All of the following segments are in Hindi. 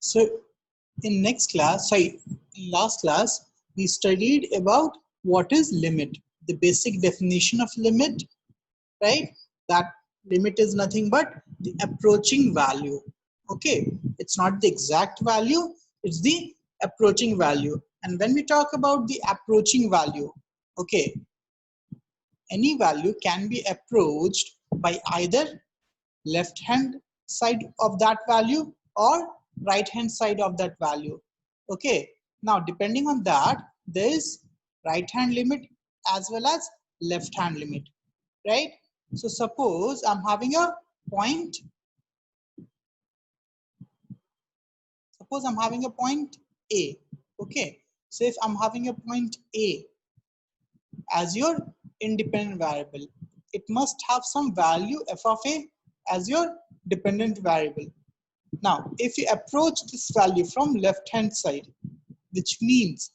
So in next class, sorry, in last class, we studied about what is limit, the basic definition of limit, right? That limit is nothing but the approaching value. Okay, it's not the exact value, it's the approaching value. And when we talk about the approaching value, okay, any value can be approached by either left hand side of that value or right hand side of that value. Okay, now depending on that, there is right hand limit as well as left hand limit, right? So suppose I'm having a point, suppose I'm having a point A. Okay, so if I'm having a point A as your independent variable, it must have some value f of A as your dependent variable. Now, if you approach this value from left hand side, which means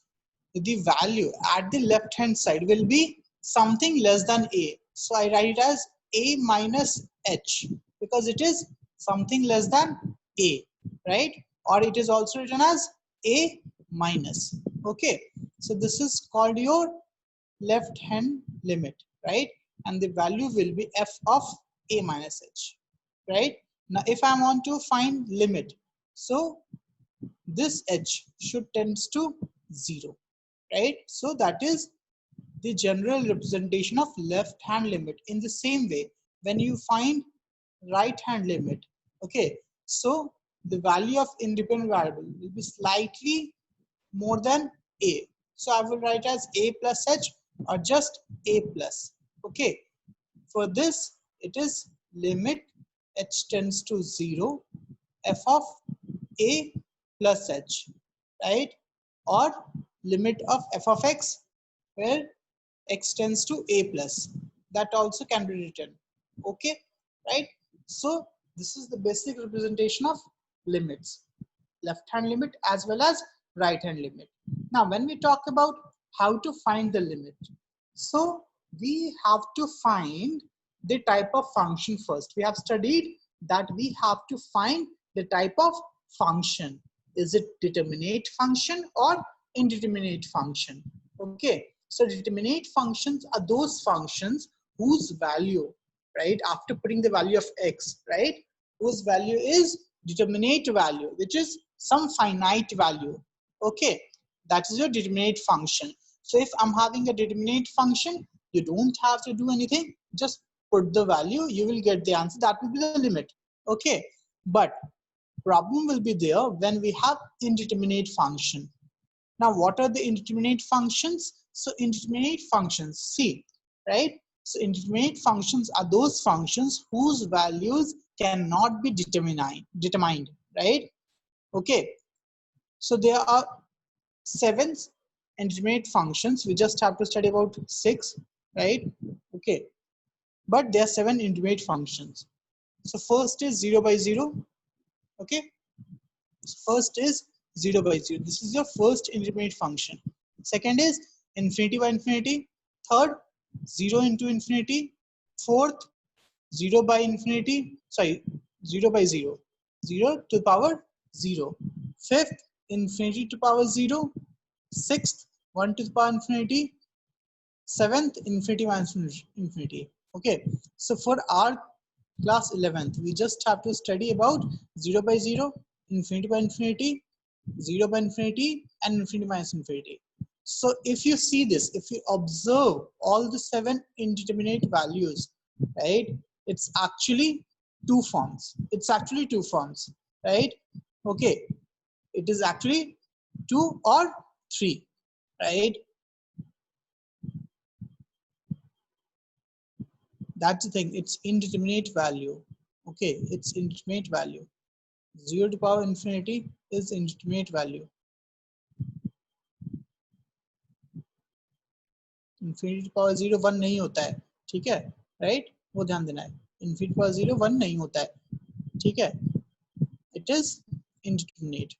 the value at the left hand side will be something less than A. So I write it as A minus H because it is something less than A, right? Or it is also written as A minus. Okay, so this is called your left hand limit, right? And the value will be f of A minus H, right? Now, if I want to find limit, so this H should tends to 0, right? So that is the general representation of left hand limit. In the same way, when you find right hand limit, okay, so the value of independent variable will be slightly more than A. So I will write as A plus H or just A plus. Okay, for this it is limit H tends to 0 f of A plus H, right? Or limit of f of x where x tends to A plus. That also can be written. Okay, right? So this is the basic representation of limits, left hand limit as well as right hand limit. Now when we talk about how to find the limit, so we have to find the type of function first. We have studied that we have to find the type of function. Is it determinate function or indeterminate function? Okay, so determinate functions are those functions whose value, right, after putting the value of x, right, whose value is determinate value, which is some finite value. Okay, that is your determinate function. So if I'm having a determinate function, you don't have to do anything, just put the value, you will get the answer. That will be the limit. Okay, but problem will be there when we have indeterminate function. Now what are the indeterminate functions? So indeterminate functions, see, right? So indeterminate functions are those functions whose values cannot be determined, right? Okay, so there are 7 indeterminate functions. We just have to study about 6, right? Okay, but there are 7 indeterminate functions. So first is 0 by 0. Okay, first is 0 by 0. This is your first indeterminate function. Second is infinity by infinity. Third, 0 into infinity. Fourth, 0 by infinity. Sorry, 0 by 0. 0 to the power 0. Fifth, infinity to power 0. Sixth, 1 to the power infinity. Seventh, infinity minus infinity. Okay, so for our class 11th, we just have to study about 0 by 0, infinity by infinity, 0 by infinity, and infinity minus infinity. So if you see this, if you observe all the 7 indeterminate values, right, it's actually 2 forms. It's actually 2 forms, right? Okay, it is actually 2 or 3, right? That's the thing, it's indeterminate value. Okay, it's indeterminate value. 0 to power infinity is indeterminate value. Infinity to power 0 1 नहीं होता है, ठीक है, right? वो ध्यान देना है, infinity to power 0 1 नहीं होता है, ठीक है, it is indeterminate.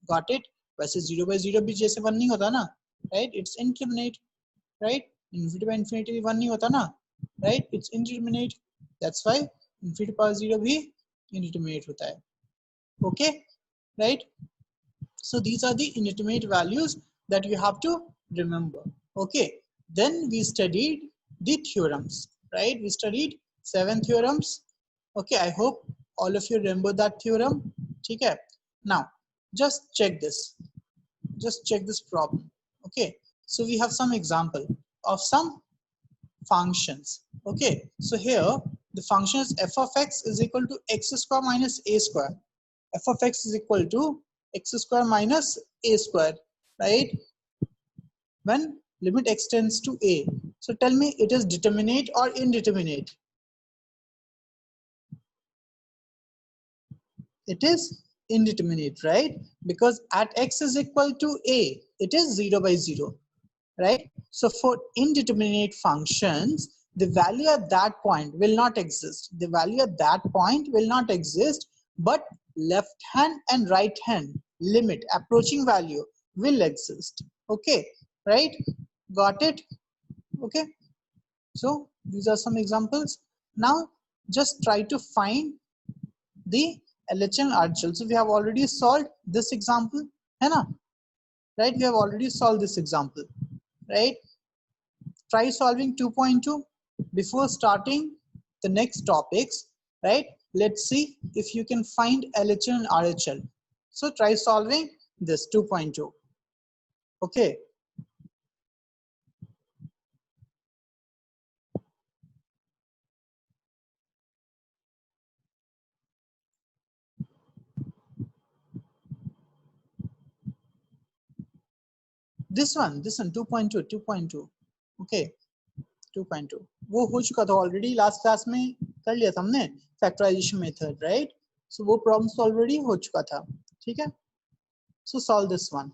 Got it? वैसे 0 by 0 भी जैसे 1 नहीं होता ना, right? It's indeterminate, right? Infinity by infinity 1 नहीं होता ना, right? It's indeterminate. That's why infinity to power 0 भी indeterminate होता है. Okay, right? So these are the indeterminate values that you have to remember. Okay, then we studied the theorems, right? We studied 7 theorems. Okay, I hope all of you remember that theorem. Okay, now just check this. Just check this problem. Okay, so we have some example of some functions. Okay, so here the function is f of x is equal to x square minus a square. F of x is equal to x square minus a square, right? When limit x tends to a. So tell me, it is determinate or indeterminate? It is indeterminate, right? Because at x is equal to a, it is 0 by 0, right? So for indeterminate functions, the value at that point will not exist. The value at that point will not exist, but left hand and right hand limit approaching value will exist. Okay, right? Got it? Okay. So these are some examples. Now just try to find the LHN RHL. So we have already solved this example, है ना? Right? We have already solved this example, right? Try solving 2.2 before starting the next topics, right? Let's see if you can find LHL and RHL. So try solving this 2.2. Okay. This one 2.2, 2.2. Okay, 2.2 वो हो चुका था ऑलरेडी, लास्ट क्लास में कर लिया था हमने फैक्टराइजेशन मेथड, राइट? सो वो प्रॉब्लम्स ऑलरेडी हो चुका था, ठीक है? सो solve this one.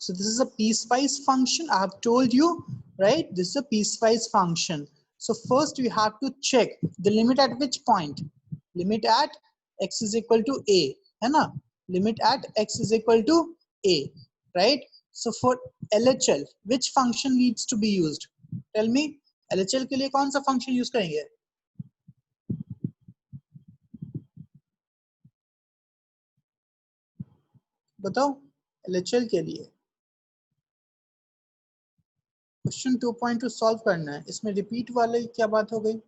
So this is a piecewise function. I have told you, right? This is a piecewise function. So first we have to check the limit at which point? Limit at x is equal to a, है ना? Limit at x is equal to a, right? So for LHL, which function needs to be used? Tell me, LHL के लिए कौन सा function use करेंगे? बताओ, LHL के लिए क्वेश्चन 2.2 सॉल्व करना है, इसमें रिपीट वाले क्या बात हो गई?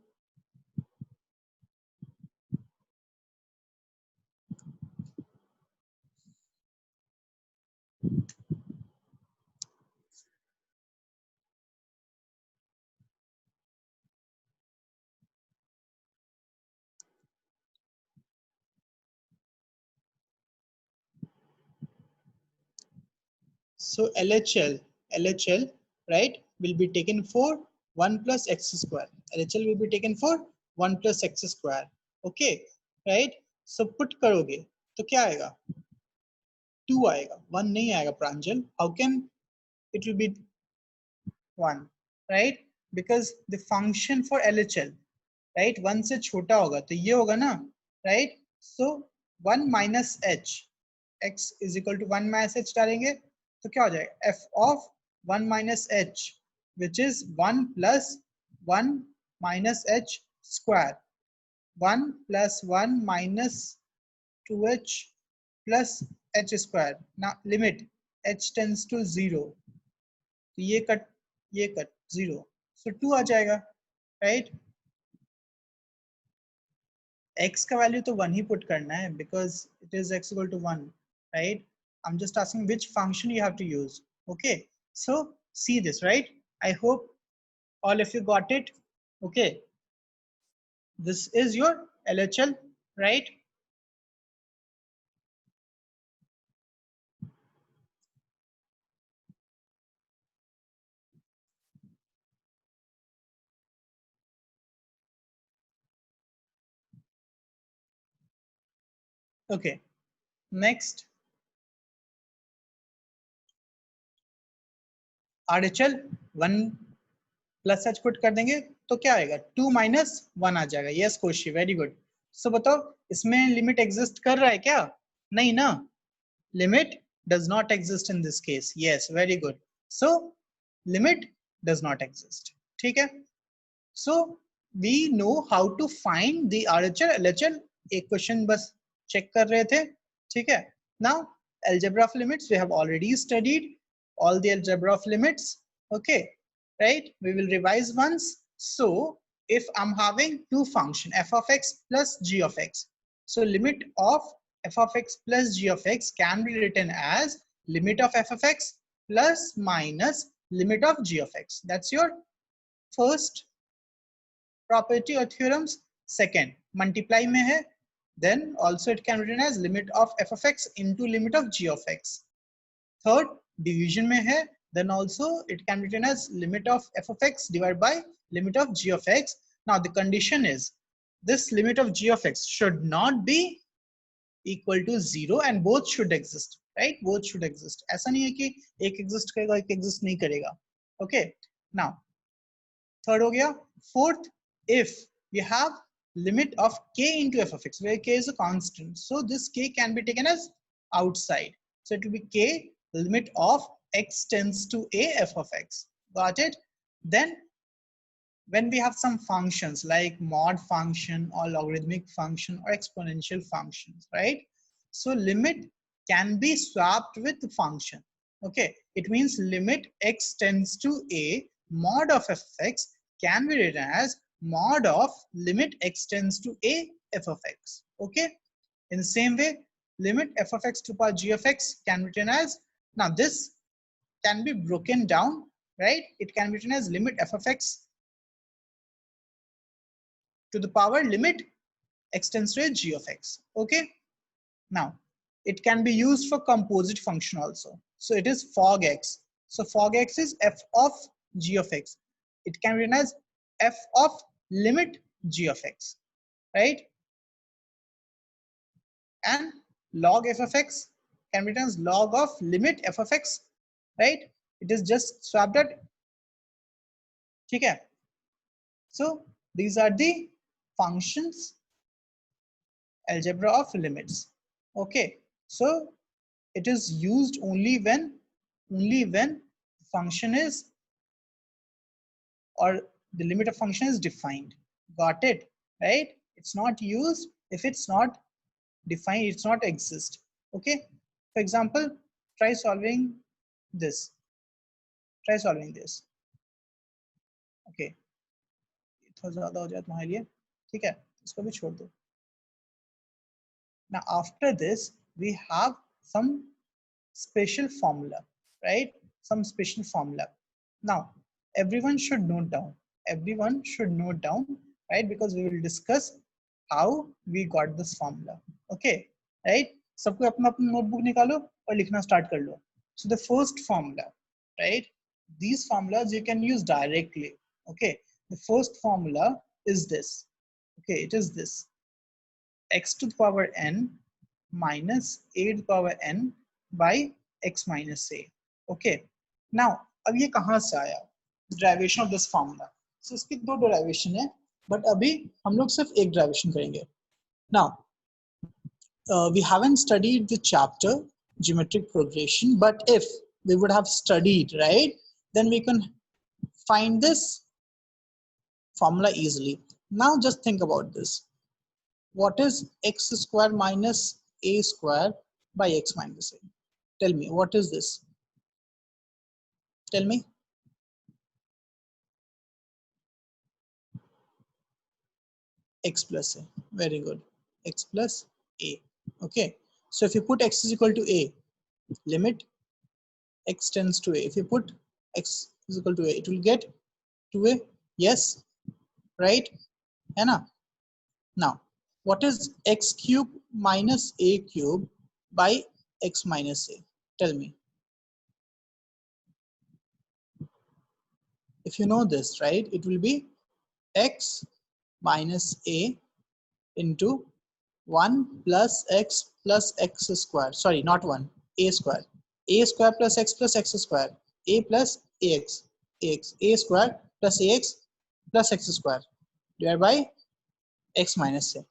So LHL, right, will be taken for 1 plus x square. LHL will be taken for 1 plus x square. Okay, right? So put करोगे तो क्या आएगा? 2 आएगा, 1 नहीं आएगा प्रांजल. How can it will be 1, right? Because the function for LHL, right, 1 से छोटा होगा तो ये होगा ना, right? So 1 minus h, x is equal to 1 minus h डालेंगे तो क्या हो जाएगा? f of 1 minus h, which is 1 plus 1 minus h square. 1 plus 1 minus 2h plus h square. Now limit h tends to 0. तो ये कट 0. So 2 आ जाएगा, right? x का वैल्यू तो 1 ही पुट करना है because it is x equal to 1, right? I'm just asking which function you have to use. Okay, so see this, right? I hope all of you got it. Okay, this is your LHL, right? Okay, next RHL 1 plus h put कर देंगे तो क्या आएगा? 2 minus 1 आ जाएगा. Yes Koshi, very good. So बताओ, इसमें लिमिट एग्जिस्ट कर रहा है क्या? नहीं ना, limit does not exist in this case. Yes, very good. So limit does not exist. ठीक है? So we know how to find the RHL LHL एक क्वेश्चन बस चेक कर रहे थे, ठीक है। Now algebra of limits we have already studied all the algebra of limits, okay, right? We will revise once. So if I'm having two function f of x plus g of x, so limit of f of x plus g of x can be written as limit of f of x plus minus limit of g of x. That's your first property or theorems. Second, multiply में है, then also it can be written as limit of f of x into limit of g of x. Third, division में है, then also it can be written as limit of f of x divided by limit of g of x. Now the condition is this limit of g of x should not be equal to 0 and both should exist, right? Both should exist. ऐसा नहीं है कि एक exist करेगा एक exist नहीं करेगा. Okay, now third हो गया. Fourth, if you have limit of k into f of x where k is a constant, so this k can be taken as outside, so it will be k limit of x tends to a f of x. Got it? Then when we have some functions like mod function or logarithmic function or exponential functions, right? So limit can be swapped with the function. Okay, it means limit x tends to a mod of f of x can be written as mod of limit x tends to a f of x. Okay, in the same way, limit f of x to power g of x can be written as, now this can be broken down, right? It can be written as limit f of x to the power limit x tends to a g of x. Okay, now it can be used for composite function also. So it is fog x. So fog x is f of g of x. It can be written as f of limit g of x, right? And log f of x can be written as log of limit f of x, right? It is just swapped at. Okay, so these are the functions algebra of limits. Okay, so it is used only when function is, or the limit of function is defined. Got it? Right? It's not used if it's not defined, it's not exist. Okay, for example, try solving this. Try solving this. Okay, थोड़ा ज़्यादा हो जाए तुम्हारे लिए, ठीक है, इसको भी छोड़ दो. Now after this we have some special formula, right? Some special formula. Now everyone should note down. Everyone should note down, right? Because we will discuss how we got this formula. Okay, right? सबको अपना अपना notebook निकालो और लिखना start कर लो. So the first formula, right? These formulas you can use directly. Okay, the first formula is this. Okay, it is this: x to the power n minus a to the power n by x minus a. Okay, now अब ये कहाँ से आया? Derivation of this formula. So इसकी दो derivation है, but अभी हम लोग सिर्फ एक derivation करेंगे. Now we haven't studied the chapter geometric progression, but if we would have studied, right, then we can find this formula easily. Now just think about this. What is x square minus a square by x minus a? Tell me, what is this? Tell me. X plus a. Very good. X plus a. Okay. So if you put x is equal to a, limit x tends to a. If you put x is equal to a, it will get to a. Yes. Right? Anna. Now, what is x cube minus a cube by x minus a? Tell me. If you know this, right, it will be x minus a into 1 plus x square. Sorry, not 1, a square. A square plus x square. A plus ax. A square plus ax plus x square divided by x minus a.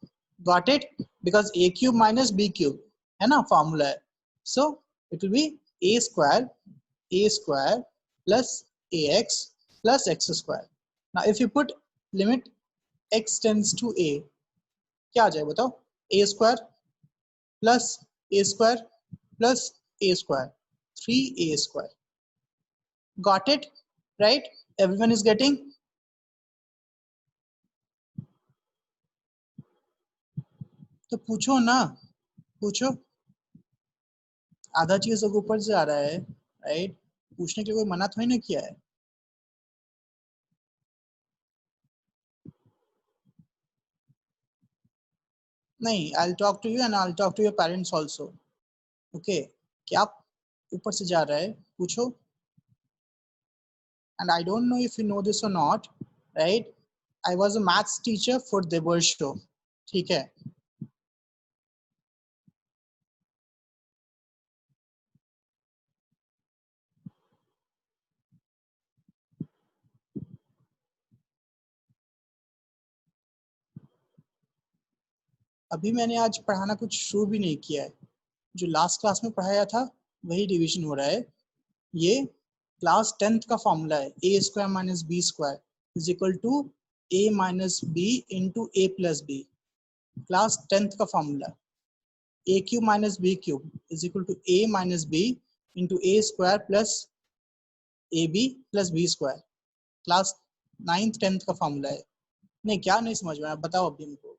Got it? Because a cube minus b cube है ना formula. So it will be a square plus ax plus x square. Now if you put limit x tends to a, क्या आ जाए बताओ? a square plus a square plus a square, 3a square. Got it? Right? Everyone is getting? तो पूछो ना, पूछो. आधा चीज अगर ऊपर से आ रहा है, राइट, पूछने के लिए कोई मना थोड़ी ना किया है. नहीं, I'll talk to you and I'll talk to your parents also. Okay? क्या ऊपर से जा रहा है, पूछो. And I don't know if you know this or not, right? I was a maths teacher for Devarsh show. ठीक है. अभी मैंने आज पढ़ाना कुछ शुरू भी नहीं किया है. जो लास्ट क्लास में पढ़ाया था वही रिवीजन हो रहा है. ये क्लास 10th का फॉर्मूला है, a square minus b square is equal to a minus b into a plus b. Class 10th का formula, a cube minus b cube is equal to a minus b into a square plus a b plus b square. Class 9th 10th का फॉर्मूला है. नहीं, क्या नहीं समझ में आया बताओ अभी हमको.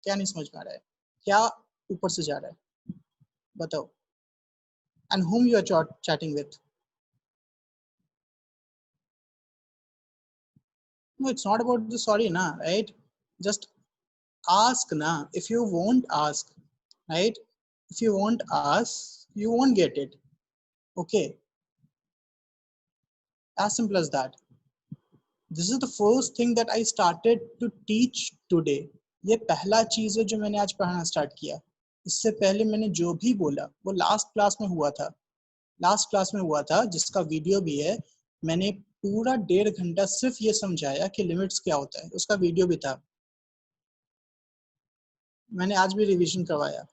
क्या नहीं समझ में आ रहा है, क्या ऊपर से जा रहा है, बताओ. And whom you are chatting with? No, it's not about the sorry, na, right? Just ask, na. If you won't ask, right? If you won't ask, you won't get it. Okay, as simple as that. This is the first thing that I started to teach today. ये पहला चीज है जो मैंने आज पढ़ाना स्टार्ट किया. इससे पहले मैंने जो भी बोला वो लास्ट क्लास में हुआ था. लास्ट क्लास में हुआ था जिसका वीडियो भी है. मैंने पूरा 1.5 घंटा सिर्फ ये समझाया कि लिमिट्स क्या होता है, उसका वीडियो भी था. मैंने आज भी रिवीजन करवाया.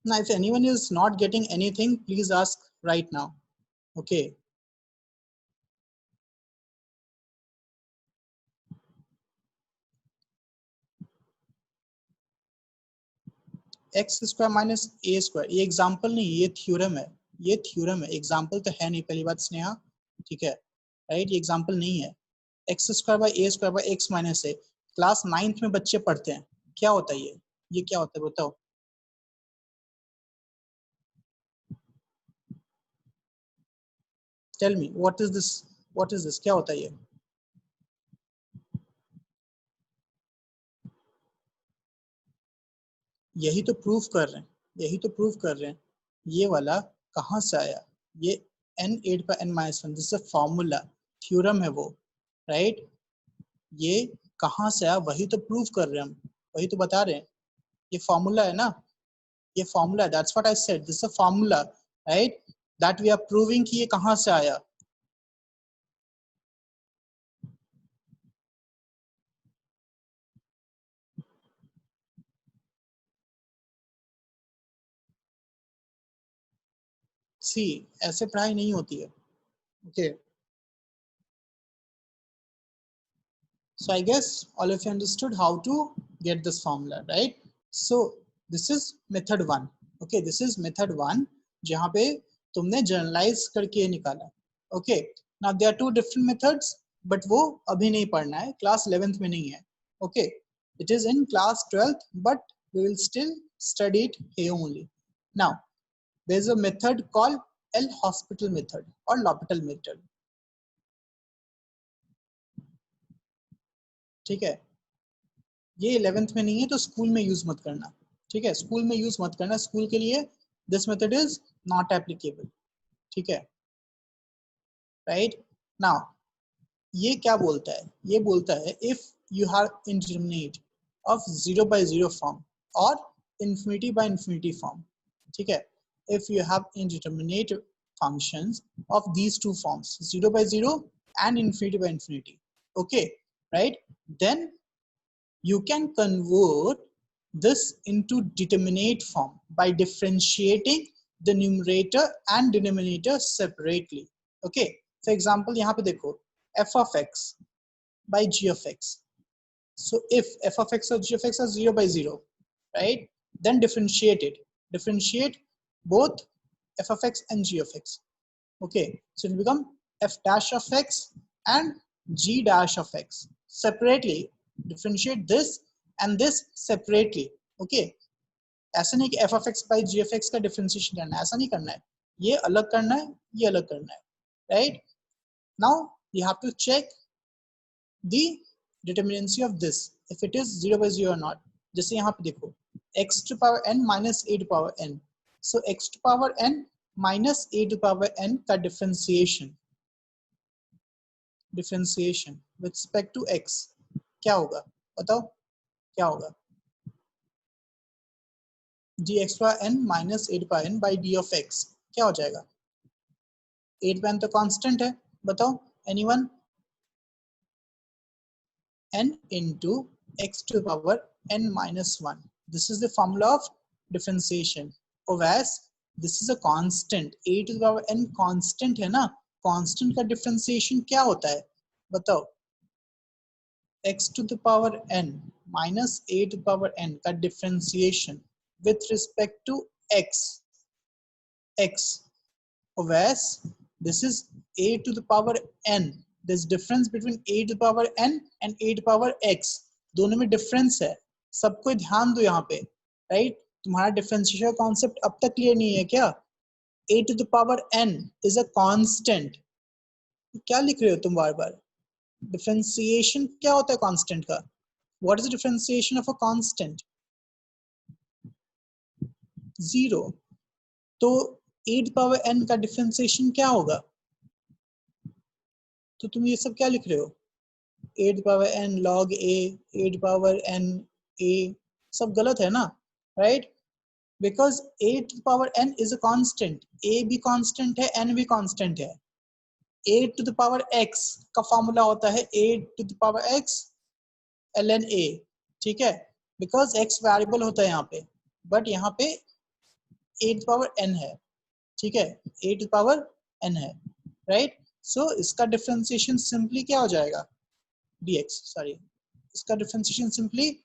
Now if anyone is not getting anything, please ask right now. Okay. X square minus a square, ये एग्जाम्पल नहीं, ये थ्योरम है. ये थ्योरम है, एग्जाम्पल तो है नहीं. पहली बात स्नेहा, ठीक है, राइट, ये एग्जाम्पल नहीं है. X square by A square by x minus A, class 9th में बच्चे पढ़ते हैं. क्या होता है ये क्या होता है बताओ. Tell me what is this, what is this, क्या होता है ये. यही तो प्रूफ कर रहे हैं, यही तो प्रूफ कर रहे हैं. ये वाला कहाँ से आया, ये n8 पर n-1, दिस फॉर्मूला, थ्योरम है वो, राइट. ये कहाँ से आया वही तो प्रूफ कर रहे हैं हम, वही तो बता रहे हैं. ये फॉर्मूला है ना, ये formula, that's what I said, this formula, right, that we are proving कि ये कहाँ से आया. सी, ऐसे पढ़ाई नहीं होती है. Okay, so I guess all of you understood how to get this formula, right? So this is method 1. Okay, this is method 1 जहाँ पे तुमने जनरलाइज करके ये निकाला. Okay, now there are two different methods, but वो अभी नहीं पढ़ना है, क्लास 11th में नहीं है. Okay, it is in class 12th, but we will still study it here only. Now there is a method called L-Hospital method or L'Hopital method. ठीक है, ये 11th में नहीं है तो स्कूल में यूज मत करना. ठीक है, स्कूल में यूज मत करना, स्कूल के लिए this method is not applicable. ठीक है, राइट. नाउ ये क्या बोलता है, ये बोलता है if you have indeterminate of 0 by 0 form और इन्फिनिटी बाय इन्फिनिटी फॉर्म. ठीक है, if you have indeterminate functions of these two forms, 0 by 0 and infinity by infinity. Okay, right, then you can convert this into determinate form by differentiating the numerator and denominator separately. Okay, for example यहाँ पे देखो f of x, by g of x. So if f of x or g of x are 0 by 0, right, then differentiate it. Differentiate both f of x and g of x. Okay, so it will become f dash of x and g dash of x separately. Differentiate this and this separately. Okay, ऐसा नहीं कि f of x by g of x का differentiation करना है, ऐसा नहीं करना है, ये अलग करना है, ये अलग करना है, right? Now you have to check the determinacy of this if it is 0 by 0 or not. जैसे यहाँ पे देखो x to power n minus a to power n. So x to power n minus a to power n का differentiation with respect to x क्या होगा बताओ, क्या होगा? dx power n minus a to power n by d of x क्या हो जाएगा? 8 पे n तो कांस्टेंट है, बताओ anyone? n into x to the power n minus 1. This is the formula of differentiation. Whereas this is a constant, a to the power n constant है ना, constant का differentiation क्या होता है बताओ? x to the power n minus a to the power n का differentiation with respect to x. Whereas this is a to the power n. There's difference between a to the power n and a to the power x. दोनों में difference है, सबको ध्यान दो यहाँ पे, right? तुम्हारा differentiation concept अब तक clear नहीं है क्या? a to the power n is a constant. क्या लिख रहे हो तुम बार बार? Differentiation क्या होता है constant का? What is the differentiation of a constant? 0. तो a to the power n का differentiation क्या होगा? तो तुम ये सब क्या लिख रहे हो? a to the power n log a to the power n a, सब गलत है ना, right? Because a to the power n is a constant, a भी constant है, n भी constant है. a to the power x का फॉर्मूला होता है a to the power x ln a, ठीक है? Because x वेरिएबल होता है यहाँ पे, बट यहाँ पे a to the power n है, ठीक है? a to the power n है, right? So इसका डिफरेंशिएशन सिंपली क्या हो जाएगा? dx, sorry, इसका differentiation simply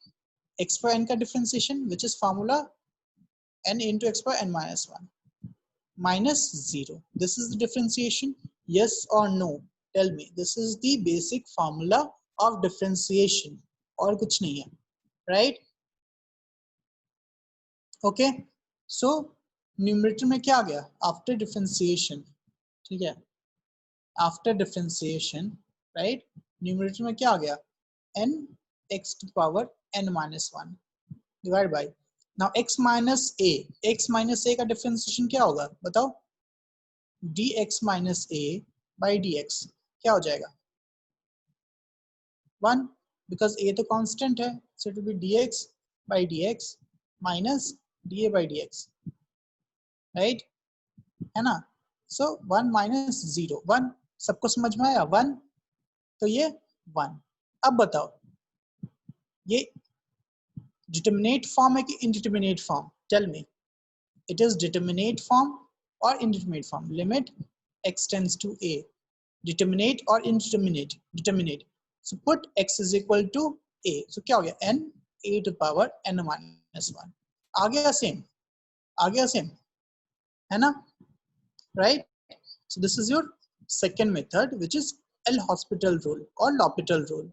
x power n का differentiation which is formula n into x power n minus 1 minus 0. This is the differentiation, yes or no? Tell me. This is the basic formula of differentiation और कुछ नहीं है, right? Okay, so numerator में क्या आ गया? After differentiation, ठीक है? After differentiation, right? Numerator में क्या आ गया? n x to the power n minus 1 divided by, now x minus a का differentiation क्या होगा बताओ? dx minus a by dx क्या हो जाएगा? 1, because a तो constant है, so it will be dx by dx minus da by dx, right? है ना? So 1 minus 0, 1, सबको समझ में आया? 1, तो ये 1. अब बताओ ये determinate form है कि indeterminate form? Tell me. It is determinate form or indeterminate form? Limit x tends to a. Determinate or indeterminate? Determinate. So put x is equal to a. So क्या हो गया? n a to the power n minus 1. आ गया same? आ गया same? है ना? Right? So this is your second method, which is L'Hospital rule or L'Hopital rule.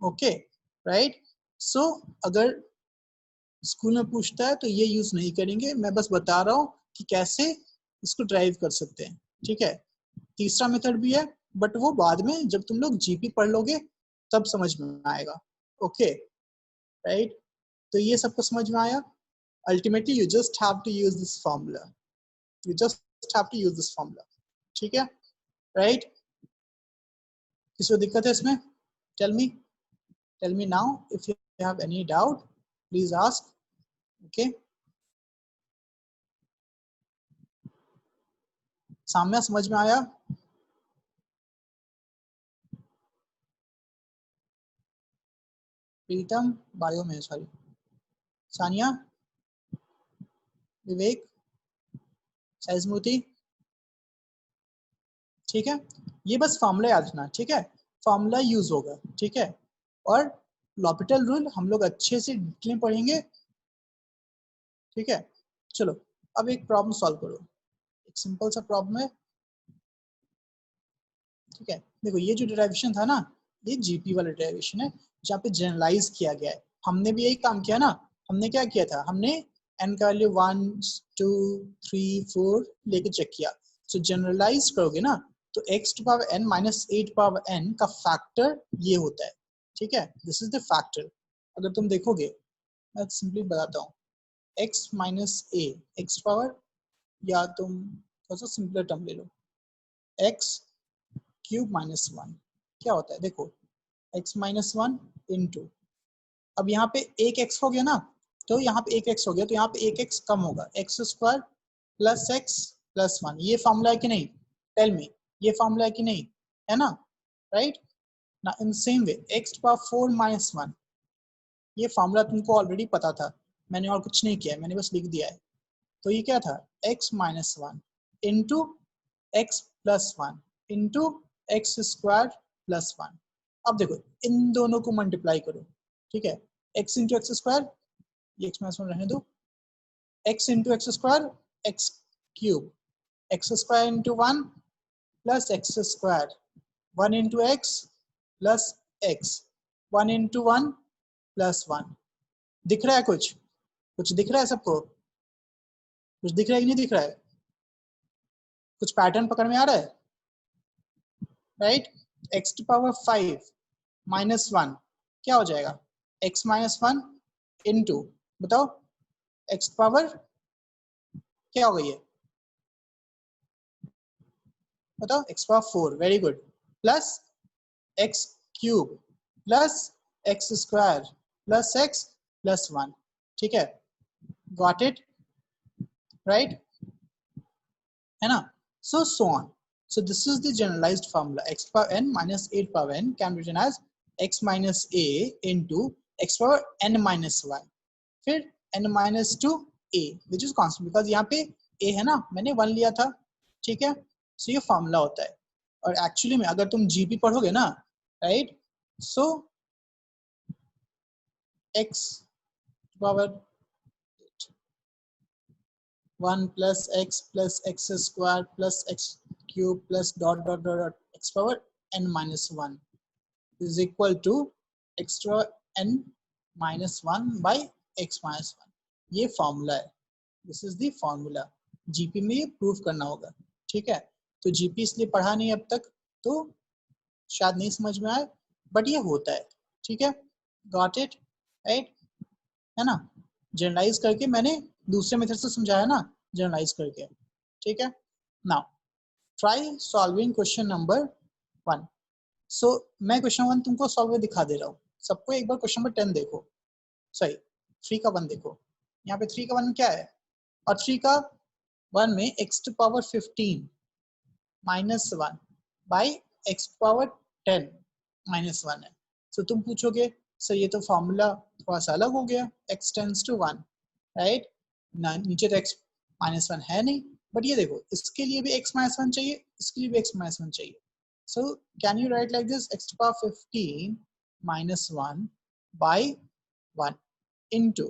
Okay, right? So अगर स्कूल में पूछता है तो ये यूज नहीं करेंगे, मैं बस बता रहा हूँ कि कैसे इसको ड्राइव कर सकते हैं, ठीक है? तीसरा मेथड भी है, बट वो बाद में जब तुम लोग जीपी पढ़ लोगे तब समझ में आएगा. Okay, right? तो ये सबको समझ में आया? Ultimately you just have to use this formula, you just have to use this formula, ठीक है? राइट? किसी को दिक्कत है इसमें? Tell me now if you have any doubt, please ask. Okay, Samya समझ में आया? प्रीतम बायो में, सॉरी, सानिया, विवेक, सैजमूर्ति, ठीक है? ये बस फॉर्मूला याद रखना, ठीक है? फॉर्मूला यूज होगा, ठीक है। और l'Hopital रूल हम लोग अच्छे से डिटेल में पढ़ेंगे, ठीक है। चलो अब एक प्रॉब्लम सॉल्व करो, एक सिंपल सा प्रॉब्लम है, ठीक है। देखो ये जो डेरिवेशन था ना, ये जीपी वाला डेरिवेशन है जहाँ पे जनरलाइज किया गया है। हमने भी यही काम किया ना, हमने क्या किया था, हमने n का वैल्यू 1 2 3 4 लेके चेक किया। सो जनरलाइज करोगे ना तो x to power n minus 8 power n का फैक्टर ये होता है, ठीक है। This is the factor. अगर तुम देखोगे, मैं सिंपली बताता हूँ, x minus a x power, या तुम थोड़ा सा सिंपलर टर्म ले लो, x क्यूब माइनस 1 क्या होता है, देखो x माइनस 1 इंटू, अब यहाँ पे एक x हो गया ना, तो यहाँ पे एक x हो गया, तो यहाँ पे एक x कम होगा, x square plus x plus 1। ये फॉर्मूला है कि नहीं, टेल मी, ये फॉर्मूला है कि नहीं, है ना, राइट ना। In same way x to power 4 minus 1, ये फॉर्मूला तुमको ऑलरेडी पता था, मैंने और कुछ नहीं किया है, मैंने बस लिख दिया है। तो ये क्या था, x minus 1 into x plus 1 into x square plus 1। अब देखो इन दोनों को मल्टीप्लाई करो, ठीक है, x इंटू एक्स स्क्वायर, ये एक्स माइनस 1 रहने दो, x into x square x cube, x square into 1 plus x square, 1 into x plus x, 1 into 1 plus 1। दिख रहा है कुछ, कुछ दिख रहा है सबको, कुछ दिख रहा है कि नहीं दिख रहा है, कुछ पैटर्न पकड़ में आ रहा है, right. X to power 5 minus 1 क्या हो जाएगा, x माइनस 1 इंटू, बताओ x पावर क्या हो गई है, बताओ x power 4, very good, plus x cube plus x square plus x plus 1, ठीक है, गॉट इट, राइट, है ना। So on, so this is the generalized formula, x power n minus 8 power n can be written as x minus a into x power n minus 1, फिर n minus 2 a which is constant because यहाँ पे a है ना, मैंने 1 लिया था, ठीक है। सो ये फॉर्मूला होता है, और एक्चुअली में अगर तुम जीपी पढ़ोगे ना, right, so x power 1 plus x square plus x cube plus dot dot dot dot x power n minus 1 is equal to extra n minus 1 by x minus 1। ये फॉर्मूला है, this is the formula, GP में ये प्रूव करना होगा, ठीक है। तो जीपी इसलिए पढ़ा नहीं अब तक, तो शायद नहीं समझ में आए, बट ये होता है, ठीक है, गॉट इट, राइट, है ना। जनरलाइज करके मैंने दूसरे मेथड से समझाया ना, जनरलाइज करके, ठीक है। Now try solving question number 1। सो मैं क्वेश्चन 1 तुमको सॉल्व दिखा दे रहा हूँ, सबको एक बार क्वेश्चन नंबर 10 देखो, सॉरी 3 का 1 देखो, यहाँ पे 3 का 1 क्या है, और 3 का 1 में x to power 15 minus 1 by x power 10 minus 1 है। सो तुम पूछोगे सर ये तो फॉर्मूला थोड़ा सा अलग हो गया, x टेंड्स टू 1, राइट ना, नीचे तो x माइनस 1 है नहीं, बट ये देखो इसके लिए भी x माइनस 1 चाहिए, इसके लिए भी x माइनस 1 चाहिए। So can you write like this, x to power 15 minus 1 by 1 into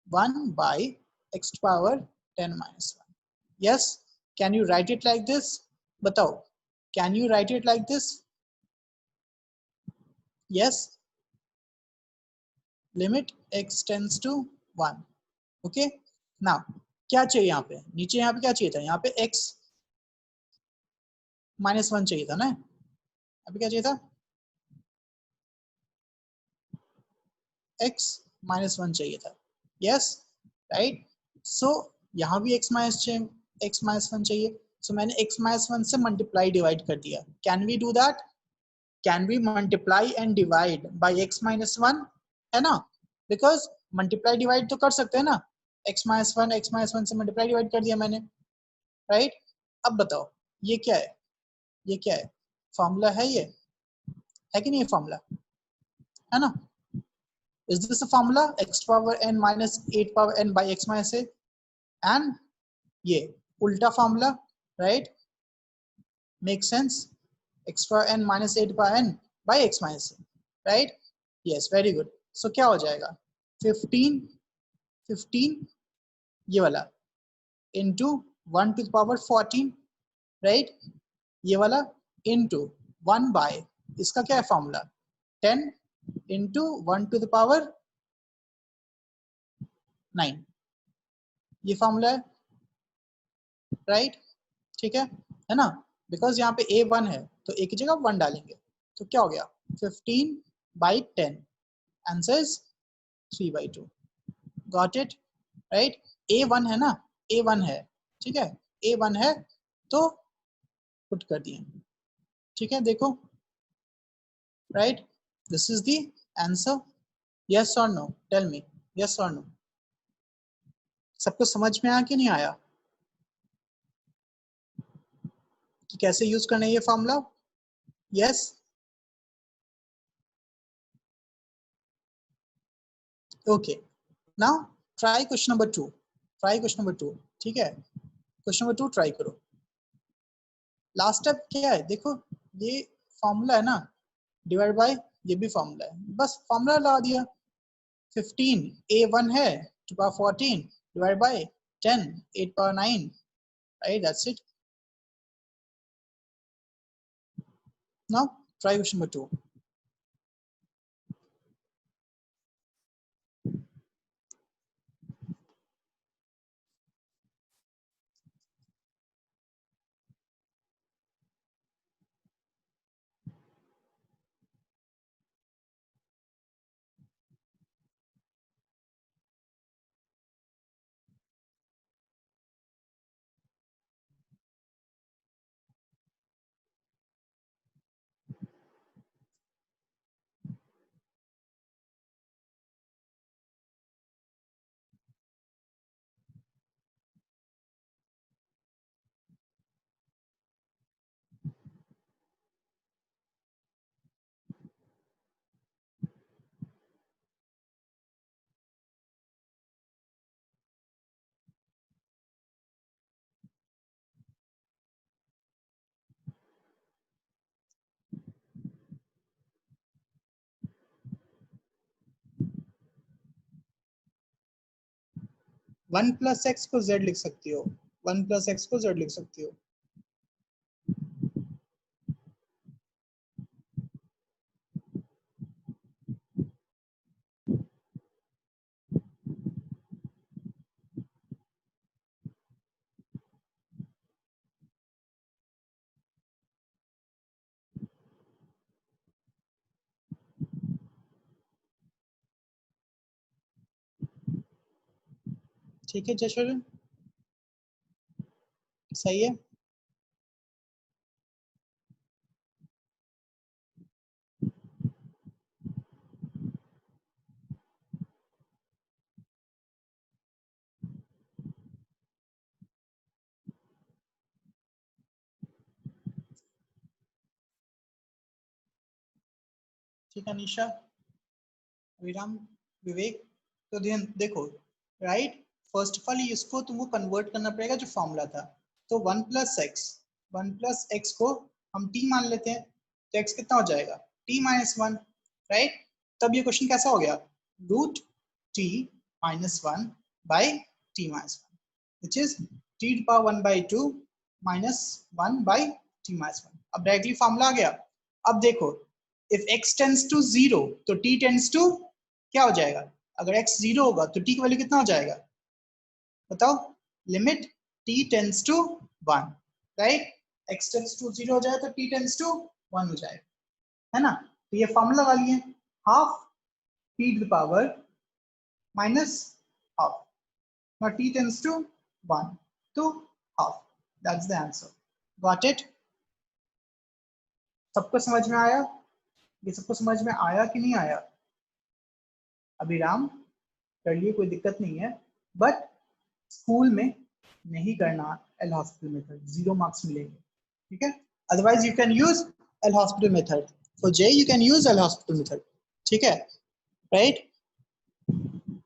1 by x to power 10 minus 1। Yes, can you write it like this, बताओ, can you write it like this, yes, limit x tends to 1, okay. Now क्या चाहिए यहाँ पे, नीचे यहाँ पे क्या चाहिए था, यहाँ पे x माइनस 1 चाहिए था ना, अभी क्या चाहिए था, x माइनस 1 चाहिए था, यस, राइट। सो यहाँ भी x माइनस 1 चाहिए, सो मैंने x माइनस 1 से मल्टीप्लाई डिवाइड कर दिया। Can we do that, can we multiply and divide by x minus 1, है ना, बिकॉज मल्टीप्लाई डिवाइड तो कर सकते हैं ना, x माइनस 1 से मल्टीप्लाई डिवाइड कर दिया मैंने, राइट। अब बताओ ये क्या है, ये क्या है, फॉर्मूला है, ये है कि नहीं फॉर्मूला, है ना। Is this a formula, x power n minus 8 power n by x minus a, and ये उल्टा formula, right, make sense, x power n minus 8 power n by x minus a, right? Yes, very good. So क्या हो जाएगा 15 ये वाला into 1 to the power 14, right? ये वाला इंटू 1 बाय, इसका क्या है formula, 10 into 1 to the power 9, ये फॉर्मूला है, राइट? ठीक है ना? बिकॉज यहाँ पे a1 है तो a की जगह 1 डालेंगे, तो क्या हो गया 15/10, answer is 3/2। Got it, right? a1 है ना, a1 है, ठीक है, a1 है तो पुट कर दिए, ठीक है, देखो, right? This is the answer. Yes और नो, टेल मी, यस और नो? सबको समझ में आया कि नहीं आया कि कैसे यूज करना है ये formula? Yes, okay. Now try question number 2, try question number 2, ठीक है? क्वेश्चन नंबर 2 ट्राई करो। लास्ट स्टेप क्या है, देखो ये फॉर्मूला है ना, डिवाइड बाय ये भी फॉर्मूला है, बस फॉर्मूला लगा दिया। 15 a1 है to power 14 divide by 10 8 power 9, right? That's it. Now try question number 2। 1 plus x को z लिख सकती हो, 1 प्लस एक्स को z लिख सकती हो। ठीक है जशोधन, सही है। ठीक है निशा, विराम, विवेक, तो ध्यान देखो, राइट? फर्स्ट ऑफ ऑल इसको तुमको कन्वर्ट करना पड़ेगा जो फॉर्मूला था, तो 1 प्लस एक्स, 1 प्लस एक्स को हम t मान लेते हैं, तो x कितना हो जाएगा t माइनस 1, राइट? तब ये क्वेश्चन कैसा हो गया, root t minus 1 by t minus 1, which is t to power 1/2 minus 1 by t minus 1। अब डायरेक्टली फॉर्मूला आ गया। अब देखो, इफ x टेंड्स टू 0 तो t टेंड्स टू क्या हो जाएगा, अगर x 0 होगा तो t की वैल्यू कितना हो जाएगा, बताओ? Limit t tends to 1, right? x tends to 0 हो जाए तो t टेंड्स टू 1 हो जाएगा, है ना? तो ये फॉर्मूला वाली है, half t to the power minus half, now t tends to 1 to half, that's the answer। got it? सबको समझ में आया? ये सबको समझ में आया कि नहीं आया? अभिराम कर लिए, कोई दिक्कत नहीं है, बट स्कूल में नहीं करना एल हॉस्पिटल मेथड, 0 मार्क्स मिलेंगे, ठीक है? Otherwise you can use L hospital method, for J you can use L hospital method, ठीक है, राइट?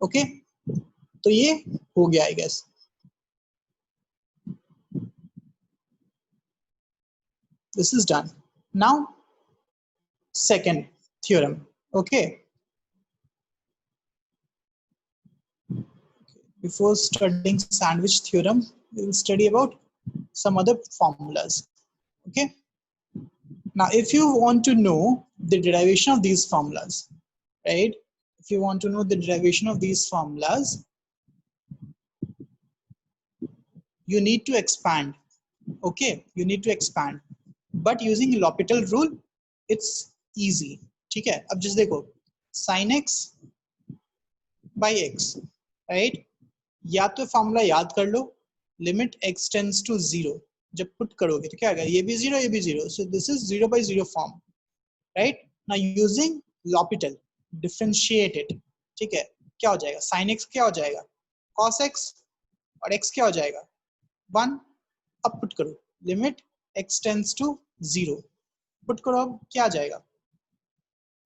ओके, तो ये हो गया I guess. This is done. Now second theorem. Okay. Before studying sandwich theorem, we will study about some other formulas. Okay. Now, if you want to know the derivation of these formulas, right? If you want to know the derivation of these formulas, you need to expand. Okay, you need to expand. But using L'Hopital rule, it's easy. ठीक है? अब just देखो, sin x by x, right? या तो फॉर्मूला याद कर लो, लिमिट x टेंड्स टू 0, जब पुट करोगे तो क्या आएगा, ये भी 0, ये भी 0, so this is 0 by 0 form, right? Now using L'Hopital, differentiate it, ठीक है? क्या हो जाएगा, sin x क्या हो जाएगा, cos x, और x क्या हो जाएगा 1. अब पुट करो, limit x tends to 0, put करो, अब क्या आ जाएगा,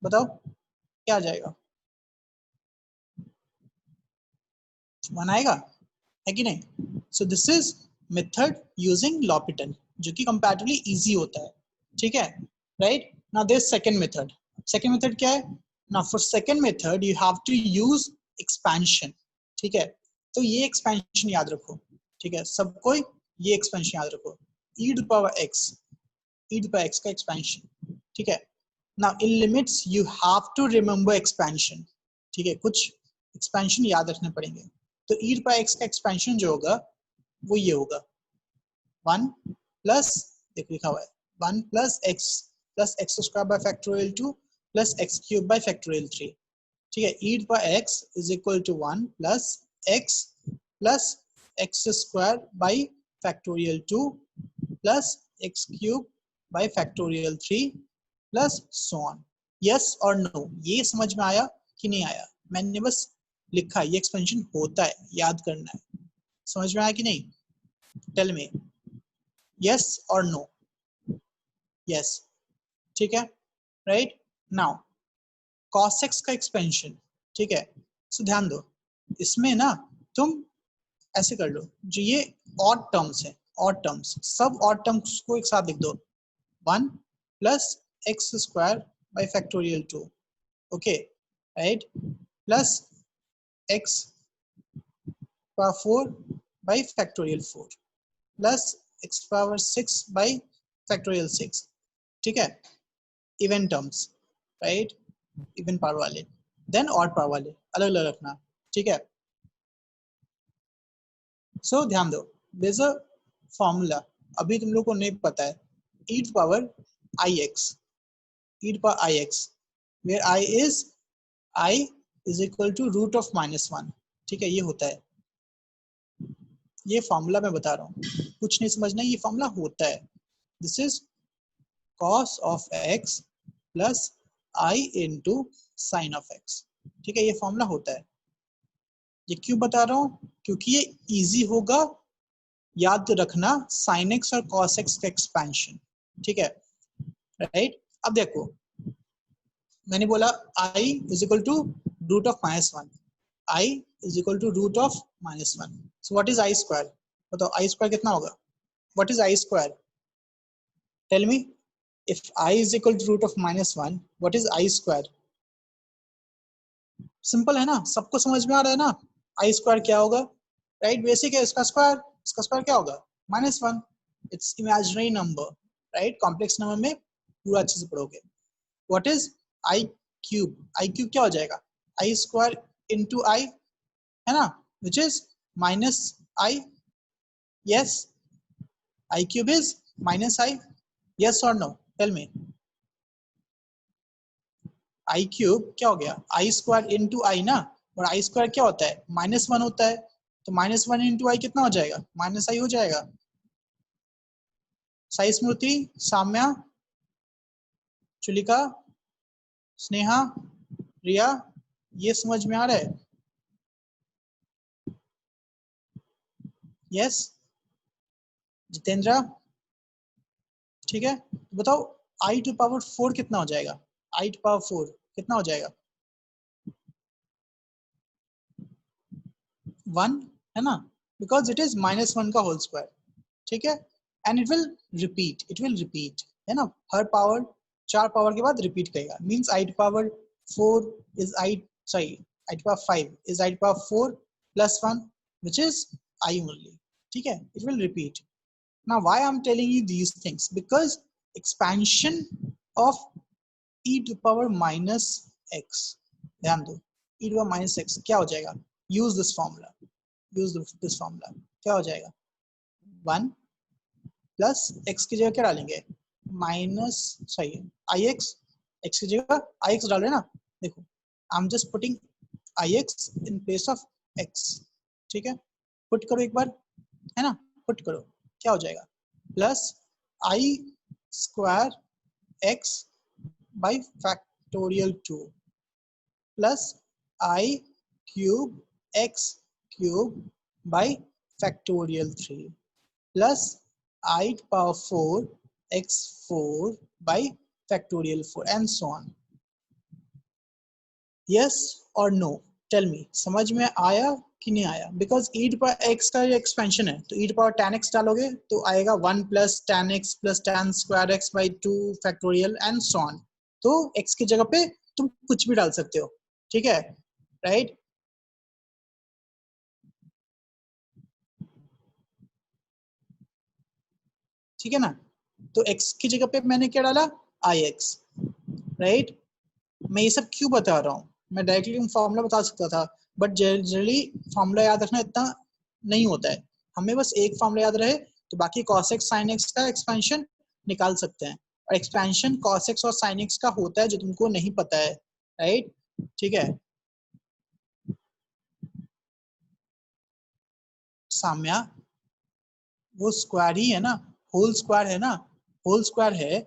बताओ क्या आ जाएगा, 1 आएगा, है कि नहीं? So this is method using L'Hopital, जो कि कंपैरेटिवली इजी होता है, ठीक है, right? Now there second method. Second method क्या है? Now for second method you have to use expansion, ठीक है? तो ये एक्सपेंशन याद रखो, ठीक है, सबको ये एक्सपेंशन याद रखो, e टू पावर x का एक्सपेंशन, ठीक है? Now in limits you have to remember expansion, ठीक है, कुछ एक्सपेंशन याद रखने पड़ेंगे. तो e by x का एक्सपेंशन जो होगा वो ये होगा 1 प्लस, देखो लिखा हुआ है 1 plus x square by factorial 2 plus x cube by factorial 3, ठीक है? e by x is equal to 1 plus x square by factorial 2 plus x cube by factorial 3 plus so on. Yes और नो, ये समझ में आया कि नहीं आया? मैंने बस लिखा है, ये एक्सपेंशन होता है, याद करना है. समझ में आया कि नहीं? टेल मी यस और नो. यस, ठीक है, राइट? नाउ cos x का एक्सपेंशन, ठीक है? सो ध्यान दो, इसमें ना तुम ऐसे कर लो, जो ये ऑड टर्म्स है, ऑड टर्म्स, सब ऑड टर्म्स को एक साथ लिख दो, 1 plus x square by factorial 2, okay, right? Plus x power 4 by factorial 4 plus x power 6 by factorial 6, ठीक है? Even terms, right? Even power वाले, देन ऑड पावर वाले अलग अलग रखना, ठीक है? सो ध्यान दो, देयर इज अ फॉर्मूला, अभी तुम लोग को नहीं पता है, e to power ix, e to power ix, where I is equal to root of -1, ठीक है? ये होता है, ये फॉर्मूला मैं बता रहा हूँ, कुछ नहीं समझना, ये फॉर्मूला होता है. This is cos of x plus i into sine of x, ठीक है? ये फॉर्मूला होता है. ये क्यों बता रहा हूँ? क्योंकि ये इजी होगा याद रखना, sin x और cos x का एक्सपेंशन, ठीक है, राइट? अब देखो, मैंने बोला i is equal to root of -1, i is equal to root of -1. So what is i square? बताओ i स्क्वायर कितना होगा? What is i square? Tell me. If I is equal to root of -1, what is I square? Simple है ना, सबको समझ में आ रहा है ना? I square क्या होगा, राइट? बेसिक है, इसका स्क्वायर क्या होगा? -1. It's imaginary number, right? Complex number में पूरा अच्छे से पढ़ोगे. What is I cube? I cube क्या हो जाएगा? I स्क्वायर इंटू I, है ना, which is -I. Yes, I cube is -I. Yes और no, tell me. i cube क्या हो गया? i स्क्वायर इंटू आई ना, और i स्क्वायर क्या होता है? -1 होता है, तो -1 इंटू आई कितना हो जाएगा? -i हो जाएगा. साई स्मृति, साम्या, चुलिका, स्नेहा, रिया, ये समझ में आ रहा है? यस, जितेंद्र, ठीक है? बताओ i टू पावर 4 कितना हो जाएगा? i टू पावर 4 कितना हो जाएगा? 1, है ना, बिकॉज इट इज -1 का होल स्क्वायर, ठीक है? एंड इट विल रिपीट, है ना, हर पावर 4 पावर के बाद रिपीट करेगा, means I to power 4 is I, sorry I to power 5 is I to power 4 plus 1 which is I only. ठीक है, it will repeat. Now why I'm telling you these things, because expansion of e to power minus x, ध्यान दो, e to power minus x क्या हो जाएगा, use this formula, क्या हो जाएगा, 1 प्लस x की जगह क्या डालेंगे, माइनस, सही आई एक्स, x की जगह आई एक्स डाल रहे ना, देखो I am just putting I x in place of x, ठीक है, पुट करो एक बार, है ना, पुट करो, क्या हो जाएगा, plus i square x by factorial 2 plus I cube x cube by factorial 3 plus I to power 4 x4 by factorial 4 and so on. Yes or no? Tell me, समझ में आया कि नहीं आया? Because e to power x का ये expansion है, तो e to power tan x डालोगे तो आएगा 1 plus tan x plus tan square x by 2 factorial and so on. तो x की जगह पे तुम कुछ भी डाल सकते हो, ठीक है, right? ठीक है ना, तो x की जगह पे मैंने क्या डाला, ix, राइट? मैं ये सब क्यों बता रहा हूँ, मैं डायरेक्टली फॉर्मूला बता सकता था, बट जनरली फॉर्मूला याद रखना इतना नहीं होता है, हमें बस एक फॉर्मूला याद रहे तो बाकी cos x sin x का एक्सपेंशन निकाल सकते हैं, और एक्सपेंशन cos x और sin x का होता है जो तुमको नहीं पता है, राइट? ठीक है, साम्या वो स्क्वायर ही है ना, होल स्क्वायर है ना, होल स्क्वायर है,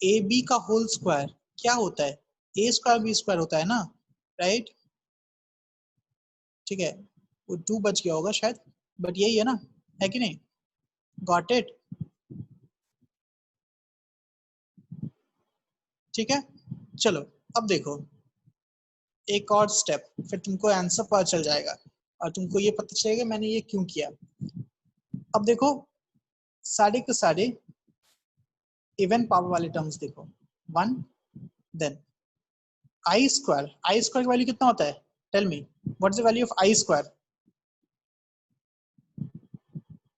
ए बी का होल स्क्वायर क्या होता है, ए स्क्वायर बी स्क्वायर होता है ना, राइट? ठीक है, वो 2 बच गया होगा शायद, बट यही है ना, है कि नहीं, गॉट इट? ठीक है, चलो अब देखो एक और स्टेप, फिर तुमको आंसर पता चल जाएगा और तुमको ये पता चलेगा मैंने ये क्यों किया। अब देखो सारे के सारे इवन पावर वाले टर्म्स देखो, 1 देन आई स्क्वायर की वैल्यू कितना होता है, tell me what is the value of I square,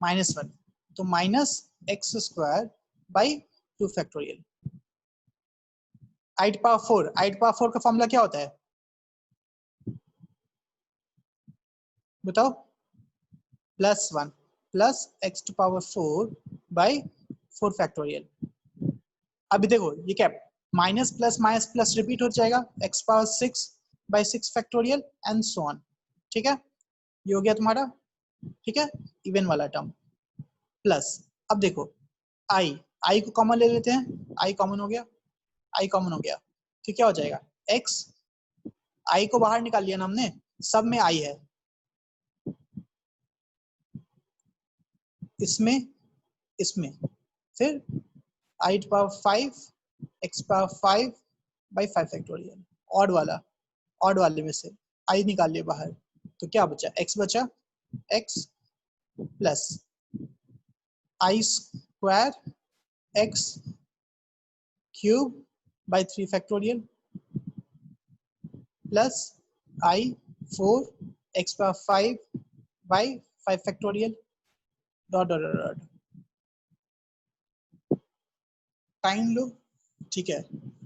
-1, तो minus x square by 2 factorial, I power 4 का फॉर्मूला क्या होता है बताओ, +1 plus x to power 4 by 4 factorial. अभी देखो ये क्या, माइनस प्लस रिपीट हो जाएगा, x power 6 by 6 factorial and so on, ठीक है, ये हो गया तुम्हारा, ठीक है, इवन वाला टर्म, प्लस अब देखो आई को कॉमन ले लेते हैं, आई कॉमन हो गया, आई कॉमन हो गया, तो क्या हो जाएगा, एक्स, आई को बाहर निकाल लिया ना हमने, सब में आई है, इसमें इसमें फिर i to power 5 x power 5 by 5 factorial, odd वाले में से आई निकाल लिया बाहर, तो क्या बचा, एक्स बचा, x plus i square x cube by 3 factorial plus i 4 x power 5 by 5 factorial dot dot dot, time लो, ठीक है,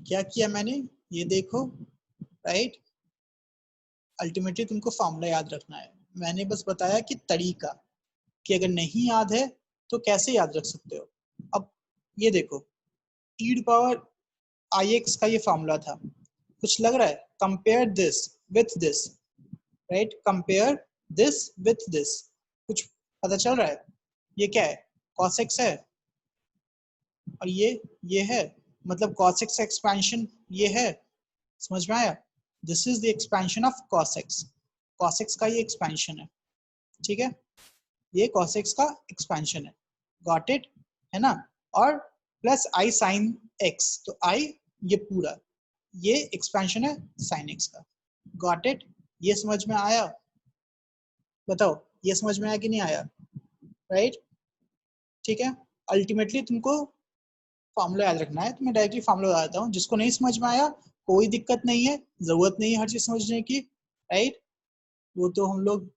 क्या किया मैंने ये देखो, राइट? अल्टीमेटली तुमको फॉर्मूला याद रखना है, मैंने बस बताया कि तरीका, कि अगर नहीं याद है तो कैसे याद रख सकते हो। अब ये देखो e टू पावर आई एक्स का ये फॉर्मूला था, कुछ लग रहा है, compare this with this, right, compare this with this, कुछ पता चल रहा है, ये क्या है, cos x है, और ये है, मतलब cos x एक्सपेंशन ये है, समझ में आया, this is the expansion of cos x का ये एक्सपेंशन है, ठीक है, ये cos x का एक्सपेंशन है, गॉट इट, है ना, और प्लस आई साइन x, तो आई ये पूरा ये एक्सपेंशन है साइन x का, गॉट इट, ये समझ में आया, बताओ ये समझ में आया कि नहीं आया, राइट? ठीक है, अल्टीमेटली तुमको फॉर्मूला याद रखना है तो मैं डायरेक्टली फॉर्मूला बता देता हूँ। जिसको नहीं समझ में आया कोई दिक्कत नहीं है, जरूरत नहीं है हर चीज समझने की, राइट। वो तो हम लोग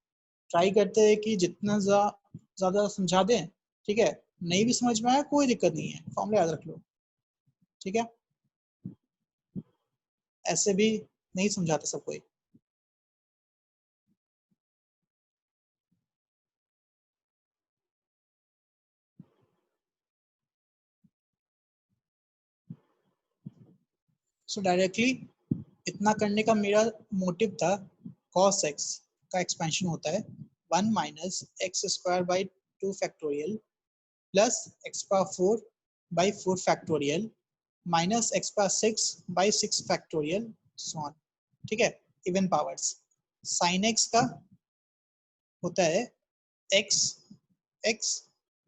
ट्राई करते हैं कि जितना ज्यादा समझा दें, ठीक है। नहीं भी समझ में आया कोई दिक्कत नहीं है, फॉर्मूला याद रख लो, ठीक है। ऐसे भी नहीं समझाते सब कोई। सो डायरेक्टली इतना करने का मेरा मोटिव था, cos x का एक्सपेंशन होता है 1 minus x square by 2 factorial plus x power 4 by 4 factorial minus x power 6 by 6 factorial so on, ठीक है। इवन पावर्स sin x का होता है x x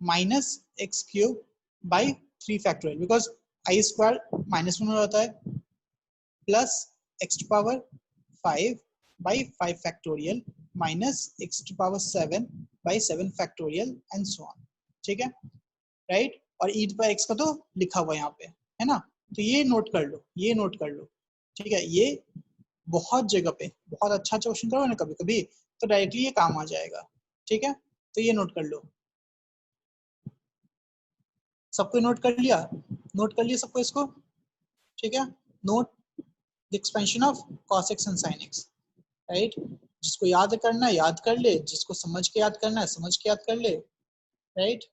minus x cube by 3 factorial, because I square minus 1 हो जाता है, plus x to power 5 by 5 factorial minus x to power 7 by 7 factorial and so on, ठीक है, राइट। और ई पर एक्स का तो लिखा हुआ है यहाँ पे, है ना। तो ये नोट कर लो, ये नोट कर लो, ठीक है। ये बहुत जगह पे बहुत अच्छा क्वेश्चन करो ना कभी कभी, तो डायरेक्टली ये काम आ जाएगा, ठीक है। तो ये नोट कर लो, सबको नोट कर लिया, नोट कर लिया सबको इसको, ठीक है। Note the expansion of cos x and sin x, right. जिसको याद करना है याद कर ले, जिसको समझ के याद करना है समझ के याद कर ले, राइट।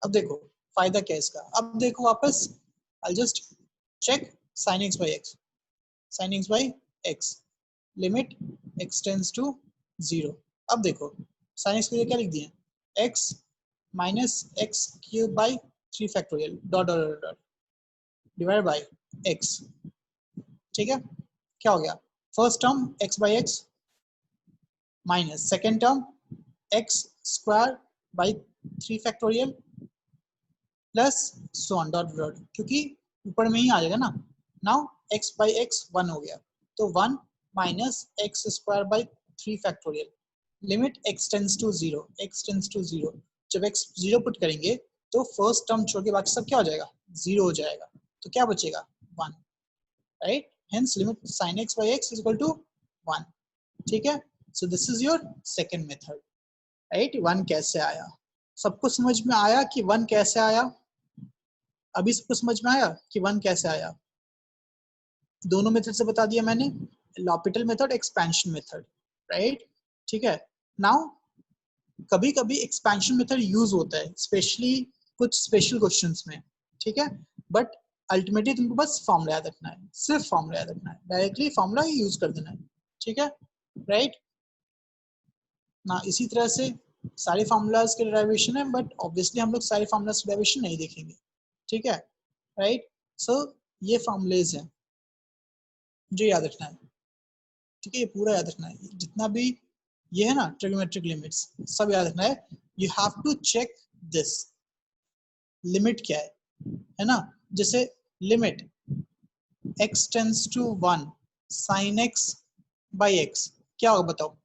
अब देखो फायदा क्या है इसका, अब देखो वापस I just check sin x by x, sin x by x limit x tends to 0। अब देखो sin x के लिए क्या लिख दिए, x minus x cube by 3 factorial dot dot dot divide by x, ठीक है। क्या हो गया, first term x by x minus second term x square by 3 factorial plus so on dot dot, क्योंकि ऊपर में ही आ जाएगा ना। नाउ x बाई एक्स 1 हो गया, तो 1 minus x square by 3 factorial limit x tends to 0, x tends to 0। जब x 0 पुट करेंगे तो फर्स्ट टर्म छोड़ के बाकी सब क्या हो जाएगा, 0 हो जाएगा, तो क्या बचेगा 1, right. Hence limit sin x by x is equal to 1, ठीक है। सो this is your second method, right. 1 कैसे आया, सबको समझ में आया कि 1 कैसे आया, अभी सबको समझ में आया कि 1 कैसे आया। दोनों मेथड से बता दिया मैंने, L'Hôpital method, expansion method, right, ठीक है। नाउ कभी कभी एक्सपेंशन मेथड यूज होता है स्पेशली कुछ स्पेशल क्वेश्चंस में, ठीक है। बट अल्टीमेटली तुमको बस फॉर्मूला याद रखना है, सिर्फ फॉर्मूला याद रखना है, डायरेक्टली फॉर्मूला ही यूज कर देना है, ठीक है, राइट ना। इसी तरह से सारे फार्मूलाज के डेरिवेशन है, बट ऑब्वियसली हम लोग सारे फार्मूलाज के डेरिवेशन नहीं देखेंगे, ठीक है, राइट। सो ये फार्मूलेज हैं जो याद रखना है, ठीक है। ये पूरा याद रखना है, जितना भी ये है ना ट्रिग्नोमेट्रिक लिमिट्स सब याद रखना है। You have to check this limit क्या है ना। जैसे limit x tends to 1 sin x by x क्या होगा बताओ,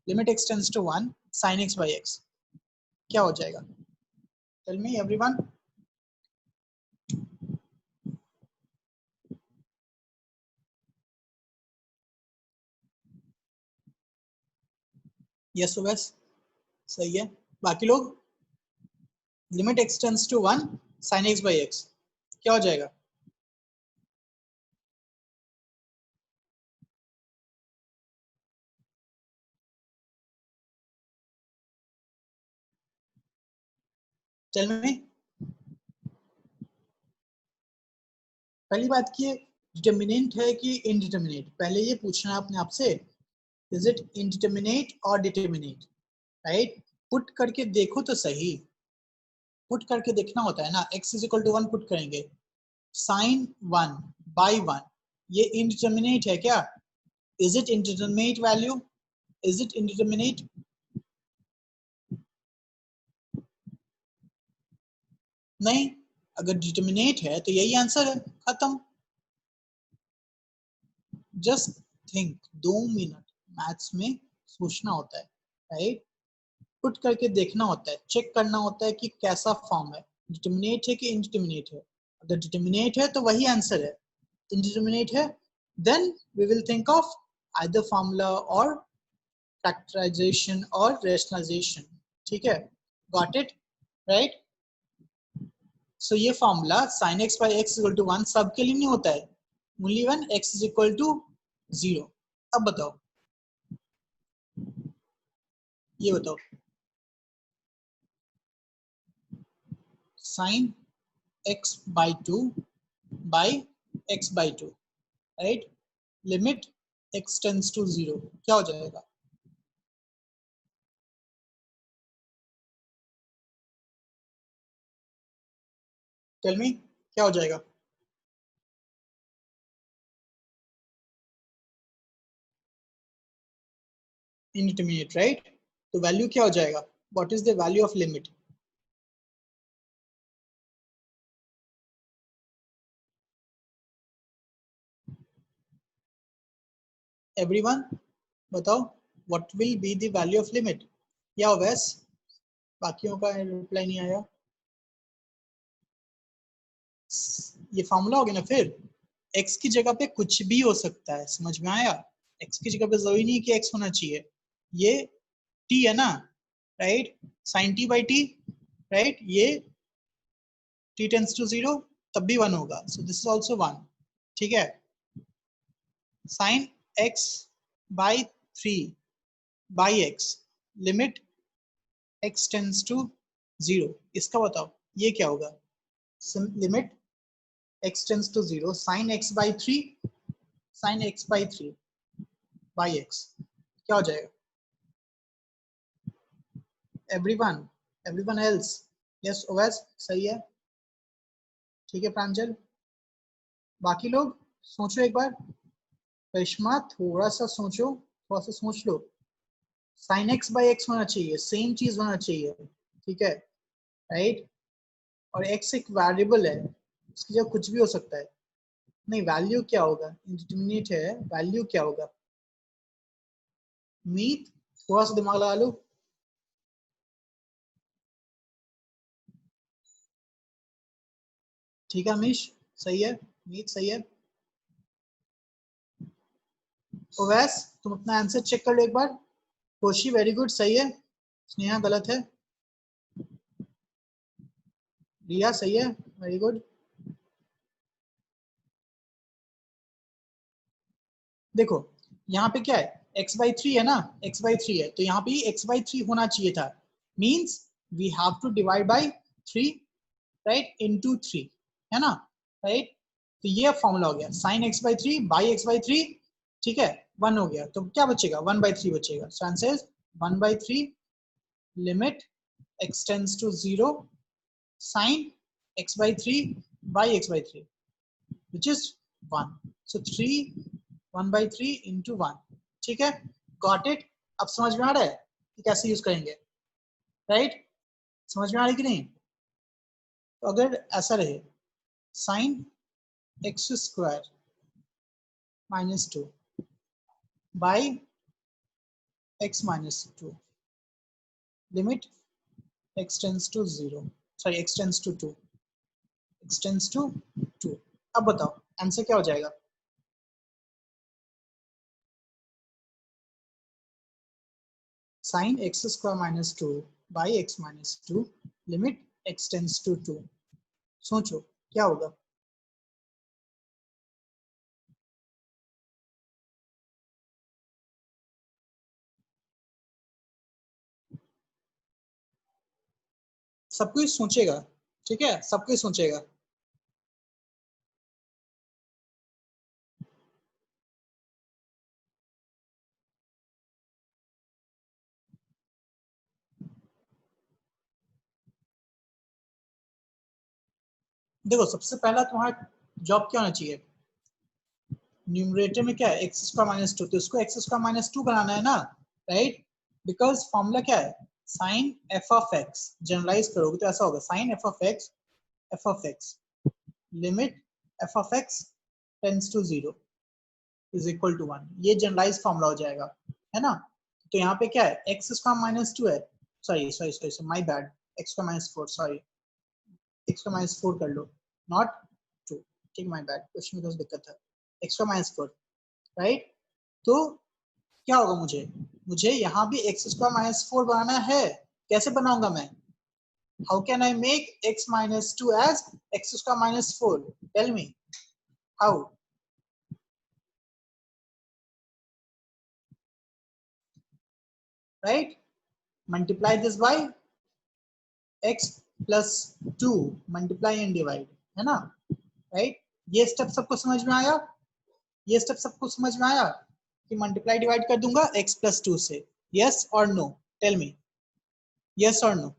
limit x tends to 1 sin x by x क्या हो जाएगा, टेल मी एवरीवन। यस सुबह सही है, बाकी लोग limit x tends to 1 sin x by x क्या हो जाएगा, टेल मी। पहली बात की डिटर्मिनेंट है कि इनडिटर्मिनेट, पहले ये पूछना है अपने आप से, इज इट इनडिटर्मिनेट और डिटर्मिनेट, राइट। पुट करके देखो तो सही, पुट करके देखना होता है ना, x is equal to 1 put करेंगे, साइन 1 बाई 1 ये इनडिटर्मिनेट है क्या, is it indeterminate value, is it indeterminate, नहीं। अगर डिटर्मिनेट है तो यही आंसर है, खत्म। जस्ट थिंक, 2 मिनट मैथ्स में सोचना होता है, राइट। पुट करके देखना होता है, चेक करना होता है कि कैसा फॉर्म है, डिटर्मिनेट है कि इनडिटर्मिनेट है, अगर डिटर्मिनेट है तो वही आंसर है, इंडिटर्मिनेट है then we will think of either formula or factorization or rationalization. ठीक है, got it, right? So ये formula sin x by x equal to 1 सबके लिए नहीं होता है, only when x is equal to 0. अब बताओ, ये बताओ, sin x by 2 by x by 2, right? Limit x tends to 0 क्या हो जाएगा? टेल मी क्या हो जाएगा? Indeterminate, right? तो वैल्यू क्या हो जाएगा? What is the value of limit? Everyone बताओ, what will be the value of limit? या वैस बाकियों का रिप्लाई नहीं आया? ये फॉर्मूला हो गया ना फिर, x की जगह पे कुछ भी हो सकता है, समझ में आया? x की जगह पे जरूरी नहीं कि x होना चाहिए, ये t है ना, right? sin t by t, right? ये t tends to 0 तब भी 1 होगा, so this is also 1. ठीक है, sin x by 3 by x limit x tends to 0, इसका बताओ ये क्या होगा? Limit x tends to 0 sin x by 3 sin x by 3 by x क्या हो जाएगा? Everyone else? यस ओवैस सही है, ठीक है प्रांजल, बाकी लोग सोचो एक बार, करिश्मा थोड़ा सा सोचो, थोड़ा सा सोच लो, sin x by x होना चाहिए, सेम चीज होना चाहिए, ठीक है, राइट? और x एक वेरिएबल है, उसकी जगह कुछ भी हो सकता है, नहीं वैल्यू क्या होगा? इंडिटरमिनेट है, वैल्यू क्या होगा? मीत थोड़ा सा दिमाग लगा लो, ठीक है अमीश सही है, मीत सही है, ओवैस तुम अपना आंसर चेक कर लो एक बार, कोशी वेरी गुड सही है, स्नेहा गलत है, रिया सही है, वेरी गुड। देखो यहाँ पे क्या है, x by 3 है ना, x by 3 है तो यहाँ पे x by 3 होना चाहिए था, means we have to divide by 3, right, into 3, है ना, राइट? तो ये फॉर्मूला हो गया sin x by 3 by x by 3, ठीक है, 1 हो गया, तो क्या बचेगा? 1 by 3 बचेगा, so answer is 1 by 3 limit x tends to 0 sin x by 3 by x by 3 which is 1, so 3 1 by 3 into 1, ठीक है, गॉट इट? अब समझ में आ रहा है कि कैसे यूज करेंगे, राइट? समझ में आ रही कि नहीं? तो अगर ऐसा रहे sin x square minus 2 by x minus 2 limit x tends to 0, sorry x tends to 2, x tends to 2, अब बताओ आंसर क्या हो जाएगा? sin x square minus 2 by x minus 2 limit x tends to 2, सोचो क्या होगा? सब कोई सोचेगा, ठीक है, सब कोई सोचेगा, देखो सबसे पहला तुम्हारा जॉब क्या होना चाहिए? न्यूमरेटर में क्या है? एक्स स्क्वायर माइनस 2, तो इसको एक्स स्क्वायर माइनस 2 बनाना है ना, राइट? बिकॉज फॉर्मूला क्या है? Sine F of x, generalise करोगे तो ऐसा होगा sine F of x limit F of x tends to 0 is equal to 1, ये जनरलाइज फॉर्मूला हो जाएगा, है ना? तो यहाँ पे क्या है? एक्स स्क्वायर माइनस 2 है, sorry sorry sorry my bad, x square minus 4, sorry x square minus 4 कर लो, नॉट ठीक, माय बैड, क्वेश्चन में तो दिक्कत है। x square minus 4, right. तो क्या होगा, मुझे यहाँ भी x स्क्वायर माइनस 4 बनाना है। कैसे बनाऊंगा मैं? How can I make x minus 2 as x square minus 4? Tell me how. Right, multiply this by x plus 2, multiply and divide, है ना, राइट। ये स्टेप सबको समझ में आया? ये स्टेप सबको समझ में आया कि मल्टीप्लाई डिवाइड कर दूंगा x प्लस 2 से? यस और नो? टेल मी, यस और नो?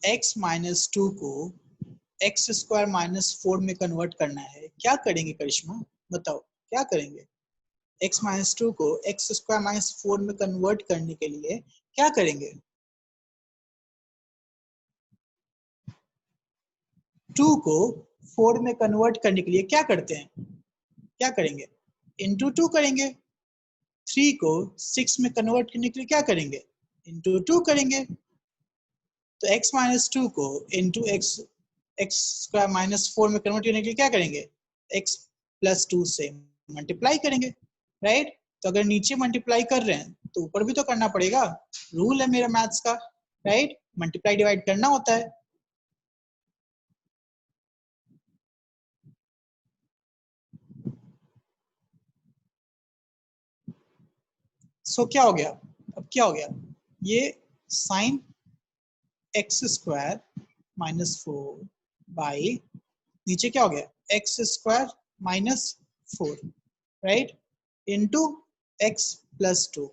x माइनस 2 को x स्क्वायर माइनस 4 में कन्वर्ट करना है, क्या करेंगे करिश्मा? बताओ क्या करेंगे? x माइनस 2 को x स्क्वायर माइनस 4 में कन्वर्ट करने के लिए क्या करेंगे? 2 को 4 में कन्वर्ट करने के लिए क्या करते हैं? क्या करेंगे? इंटू 2 करेंगे। 3 को 6 में कन्वर्ट करने के लिए क्या करेंगे? इंटू 2 करेंगे। तो x माइनस 2 को इंटू एक्स स्क्वायर माइनस 4 में कन्वर्ट करने के लिए क्या करेंगे? x प्लस 2 से मल्टीप्लाई करेंगे, राइट। तो अगर नीचे मल्टीप्लाई कर रहे हैं तो ऊपर भी तो करना पड़ेगा, रूल है मेरा मैथ्स का, राइट। मल्टीप्लाई डिवाइड करना होता है। क्या हो गया? अब क्या हो गया? ये sign x square minus 4 by नीचे क्या हो गया? X square minus 4, right, into x plus 2।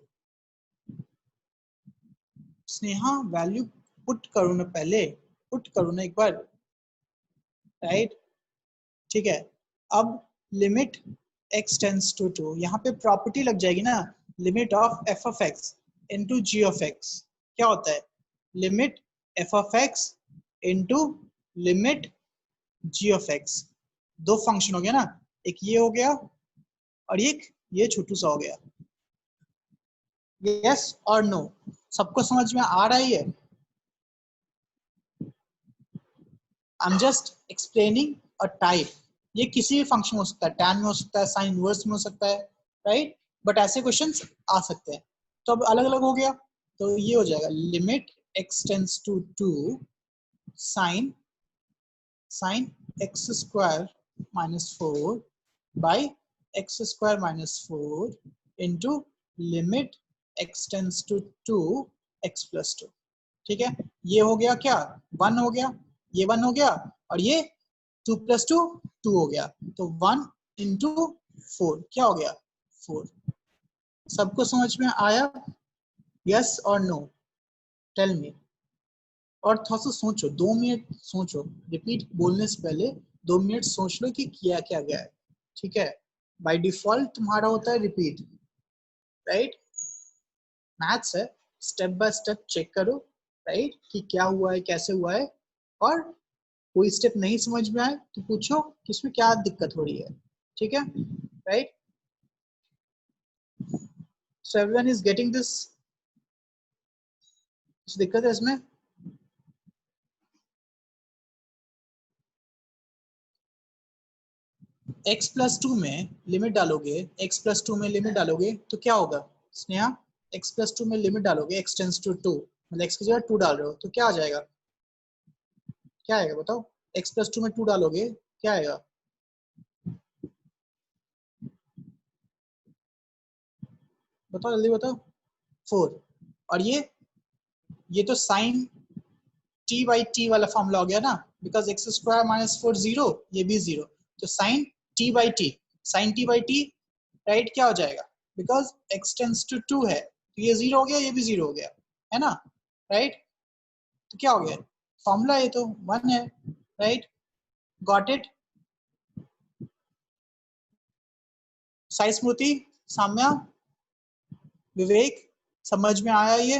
Sneha value put करो ना, पहले पुट करो ना एक बार, राइट। ठीक है, अब लिमिट x टेंस टू 2, यहाँ पे प्रॉपर्टी लग जाएगी ना, limit of f of x into G of x। क्या होता है? Limit f of x into limit g of x। दो फंक्शन हो गया ना, एक ये हो गया और एक ये छोटू सा हो गया। यस और नो? सबको समझ में आ रहा है? I am just explaining a type. ये किसी भी फंक्शन हो सकता है, tan में हो सकता है, साइन इनवर्स में हो सकता है, राइट। बट ऐसे क्वेश्चंस आ सकते हैं। तो अब अलग अलग हो गया, तो ये हो जाएगा limit x tends to 2 sine x square minus 4 by x square minus 4 into limit x tends to 2 x plus 2। ठीक है, ये हो गया क्या? 1 हो गया, ये 1 हो गया और ये 2 प्लस 2 2 हो गया। तो 1 इंटू 4 क्या हो गया? 4। सबको समझ में आया? यस और नो? टेल मी। और थोड़ा सा सोचो, 2 मिनट सोचो, रिपीट बोलने से पहले 2 मिनट सोच लो कि किया क्या गया है। ठीक है, बाय डिफॉल्ट तुम्हारा होता है रिपीट, राइट। मैथ्स है, स्टेप बाय स्टेप चेक करो, राइट, कि क्या हुआ है, कैसे हुआ है। और कोई स्टेप नहीं समझ में आए तो पूछो कि इसमें क्या दिक्कत हो रही है। ठीक है, right. So everyone is getting this? कुछ दिक्कत है इसमें? x प्लस 2 में लिमिट डालोगे, x प्लस 2 में लिमिट डालोगे तो क्या होगा स्नेहा? x प्लस 2 में लिमिट डालोगे, x टेंस टू 2, मतलब x की जगह 2 डाल रहे हो तो क्या आ जाएगा? क्या आएगा बताओ? x प्लस 2 में 2 डालोगे क्या आएगा? बताओ जल्दी बताओ। 4। और ये तो साइन t बाई टी वाला फॉर्मूला हो गया ना, because x square minus 4 zero, ये भी जीरो। तो sine t by T, sine t by T, right, क्या हो जाएगा? बिकॉज x टेंस टू 2 है तो ये जीरो हो गया, ये भी जीरो हो गया, है ना, राइट। तो क्या हो गया? फॉर्मूला ये तो 1 है, right. Got it? Sai Smriti, Samya, Vivek, समझ में आया ये?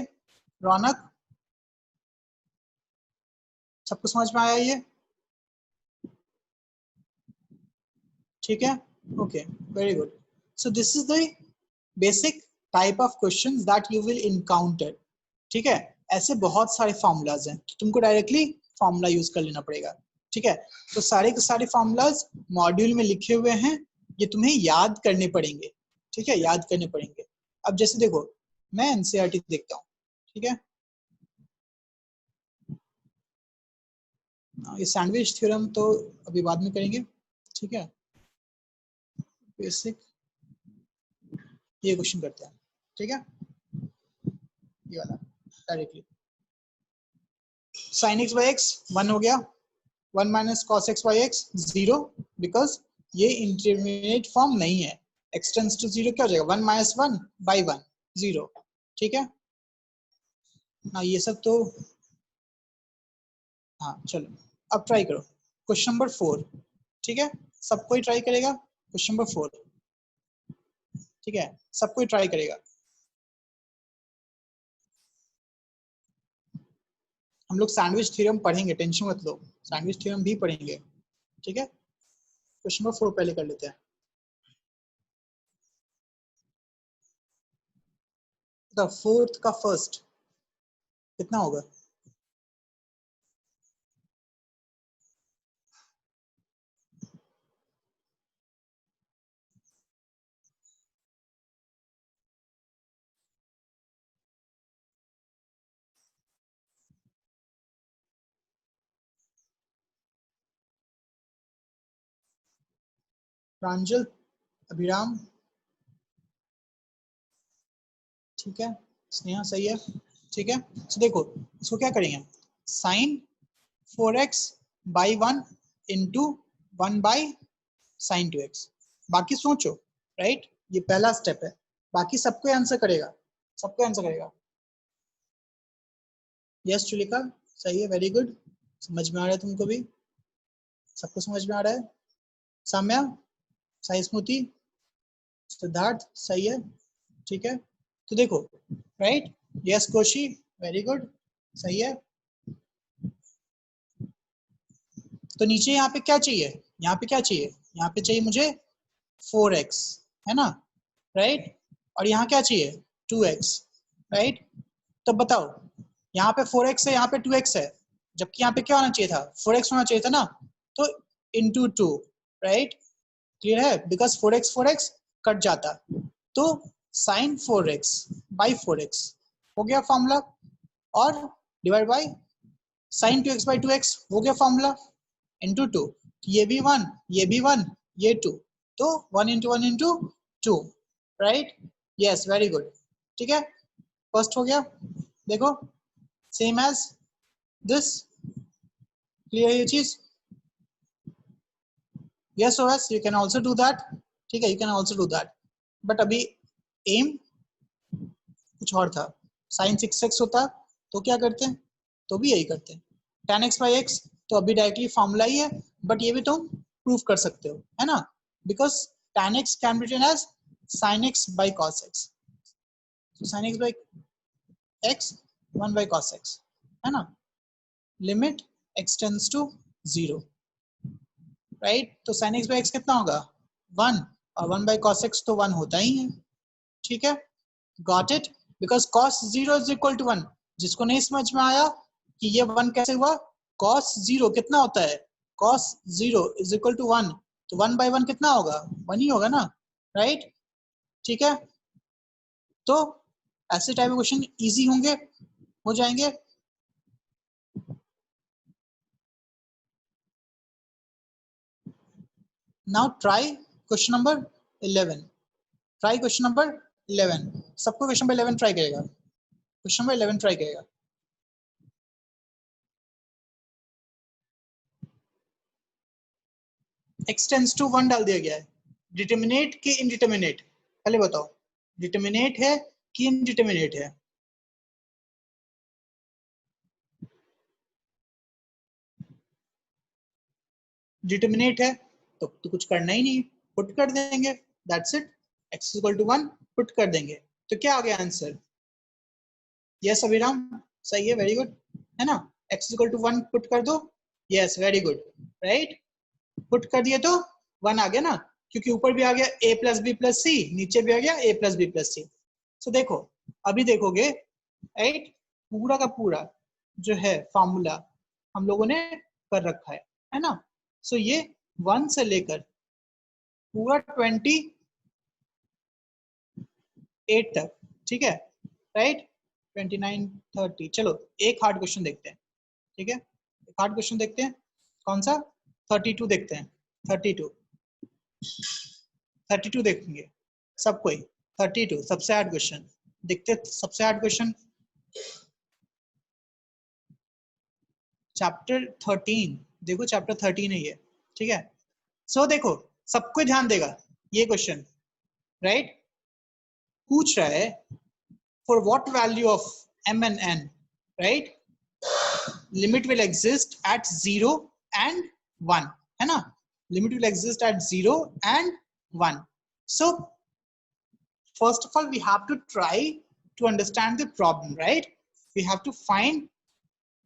रौनक, सबको समझ में आया ये? ठीक है, okay, very good. So this is the basic type of questions that you will encounter, ठीक है, ऐसे बहुत सारे फॉर्मूलाज हैं, तो तुमको डायरेक्टली फॉर्मूला यूज कर लेना पड़ेगा। ठीक है, तो सारे के सारे फॉर्मूलाज मॉड्यूल में लिखे हुए हैं, ये तुम्हें याद करने पड़ेंगे। ठीक है, याद करने पड़ेंगे। अब जैसे देखो, मैं एनसीईआरटी देखता हूँ। ठीक है, ये सैंडविच थ्योरम तो अभी बाद में करेंगे। ठीक है, बेसिक ये क्वेश्चन करते हैं। ठीक है, ये वाला directly sin x by x 1 हो गया, 1 minus cos x by x 0, because ये इंटरमीडिएट फॉर्म नहीं है। x टेंड्स टू 0 क्या हो जाएगा, 1 माइनस 1 by 1 0। ठीक है ना, ये सब तो हाँ चलो अब ट्राई करो क्वेश्चन नंबर 4। ठीक है, सब कोई ट्राई करेगा क्वेश्चन नंबर 4। ठीक है, सब कोई ट्राई करेगा। हम लोग सैंडविच थ्योरम पढ़ेंगे, टेंशन मत लो, सैंडविच थ्योरम भी पढ़ेंगे। ठीक है, क्वेश्चन नंबर 4 पहले कर लेते हैं। द फोर्थ का फर्स्ट कितना होगा, प्रांजल, अभिराम, ठीक है, स्नेहा सही है। ठीक है, तो देखो इसको क्या करेंगे, sine 4x by 1 into 1 by sine 2x। बाकी सोचो, राइट, ये पहला स्टेप है, बाकी सबको आंसर करेगा, सबको आंसर करेगा। यस चुलिका सही है, वेरी गुड, समझ में आ रहा है तुमको भी, सबको समझ में आ रहा है। साम्या, साई स्मृति, सिद्धार्थ सही है। ठीक है, तो देखो, right, yes Koshi very good, सही है। तो नीचे यहाँ पे क्या चाहिए, यहाँ पे क्या चाहिए, यहाँ पे चाहिए मुझे 4x, है ना, राइट, और यहाँ क्या चाहिए 2x, राइट। तो बताओ, यहाँ पे 4x है, यहाँ पे 2x है, जबकि यहाँ पे क्या होना चाहिए था, 4x होना चाहिए था ना, तो इंटू 2, राइट, क्लियर है, बिकॉज 4x कट जाता, तो साइन 4x बाई 4x हो गया फॉर्मूला, और divide by sine 2x by 2x हो गया फॉर्मूला, इंटू 2, ये भी 1, ये भी 1, ये 2, तो 1 into 1 into 2, right, yes very good. ठीक है, फर्स्ट हो गया, देखो सेम एज दिस, क्लियर ये चीज, yes OS you can also do that. ठीक है, you can also do that, but अभी एम कुछ और था, साइन 6x होता तो क्या करते हैं, तो भी यही करते हैं, tan x बाई x, तो अभी डायरेक्टली फॉर्मूला ही है, बट ये भी तुम प्रूव कर सकते हो, है ना, because tan x can be written as sin x by cos x, so sin x by x 1 by cos x, है ना, limit x tends to 0, right, तो sin x by x कितना होगा 1, और 1 by cos x तो 1 होता ही है। ठीक है, got it, because cos 0 is equal to 1, जिसको नहीं समझ में आया कि ये 1 कैसे हुआ, cos 0 कितना होता है, cos 0 इज इक्वल टू 1, तो 1 by 1 कितना होगा 1 ही होगा ना, राइट। ठीक है, तो ऐसे टाइप के क्वेश्चन इजी होंगे, हो जाएंगे। Now try question number 11, try question number 11, सबको क्वेश्चन नंबर 11 ट्राई करेगा, क्वेश्चन नंबर 11 ट्राई करेगा। x टेंड्स टू 1 डाल दिया गया है, डिटर्मिनेट कि इनडिटर्मिनेट, पहले बताओ, डिटर्मिनेट है कि इनडिटर्मिनेट है, डिटर्मिनेट है तो कुछ करना ही नहीं, पुट कर देंगे, that's it, x equal to 1 put कर देंगे, तो क्या आ गया आंसर, यस अभिराम सही है, वेरी गुड, है ना, x इक्वल टू 1 पुट कर दो, yes very good, right, put कर दिए तो 1 आ गया ना, क्योंकि ऊपर भी आ गया a प्लस बी प्लस सी, नीचे भी आ गया a प्लस बी प्लस सी। सो देखो, अभी देखोगे, राइट, पूरा का पूरा जो है फॉर्मूला हम लोगों ने कर रखा है ना। सो ये 1 से लेकर पूरा 28 तक, ठीक है, राइट, 29 30। चलो एक हार्ड क्वेश्चन देखते हैं, ठीक है, एक हार्ड क्वेश्चन देखते हैं। कौन सा? 32 देखते हैं। 32 देखेंगे सब कोई। 32 सबसे हार्ड क्वेश्चन देखते, सबसे हार्ड क्वेश्चन चैप्टर 13। देखो चैप्टर 13 है ये, ठीक है। सो देखो सबको ध्यान देगा ये क्वेश्चन, राइट। पूछ रहा है for what value of m and n, right, limit will exist eight 0 and 1, है ना, limit will exist eight 0 and 1. So first of all we have to try to understand the problem, right? We have to find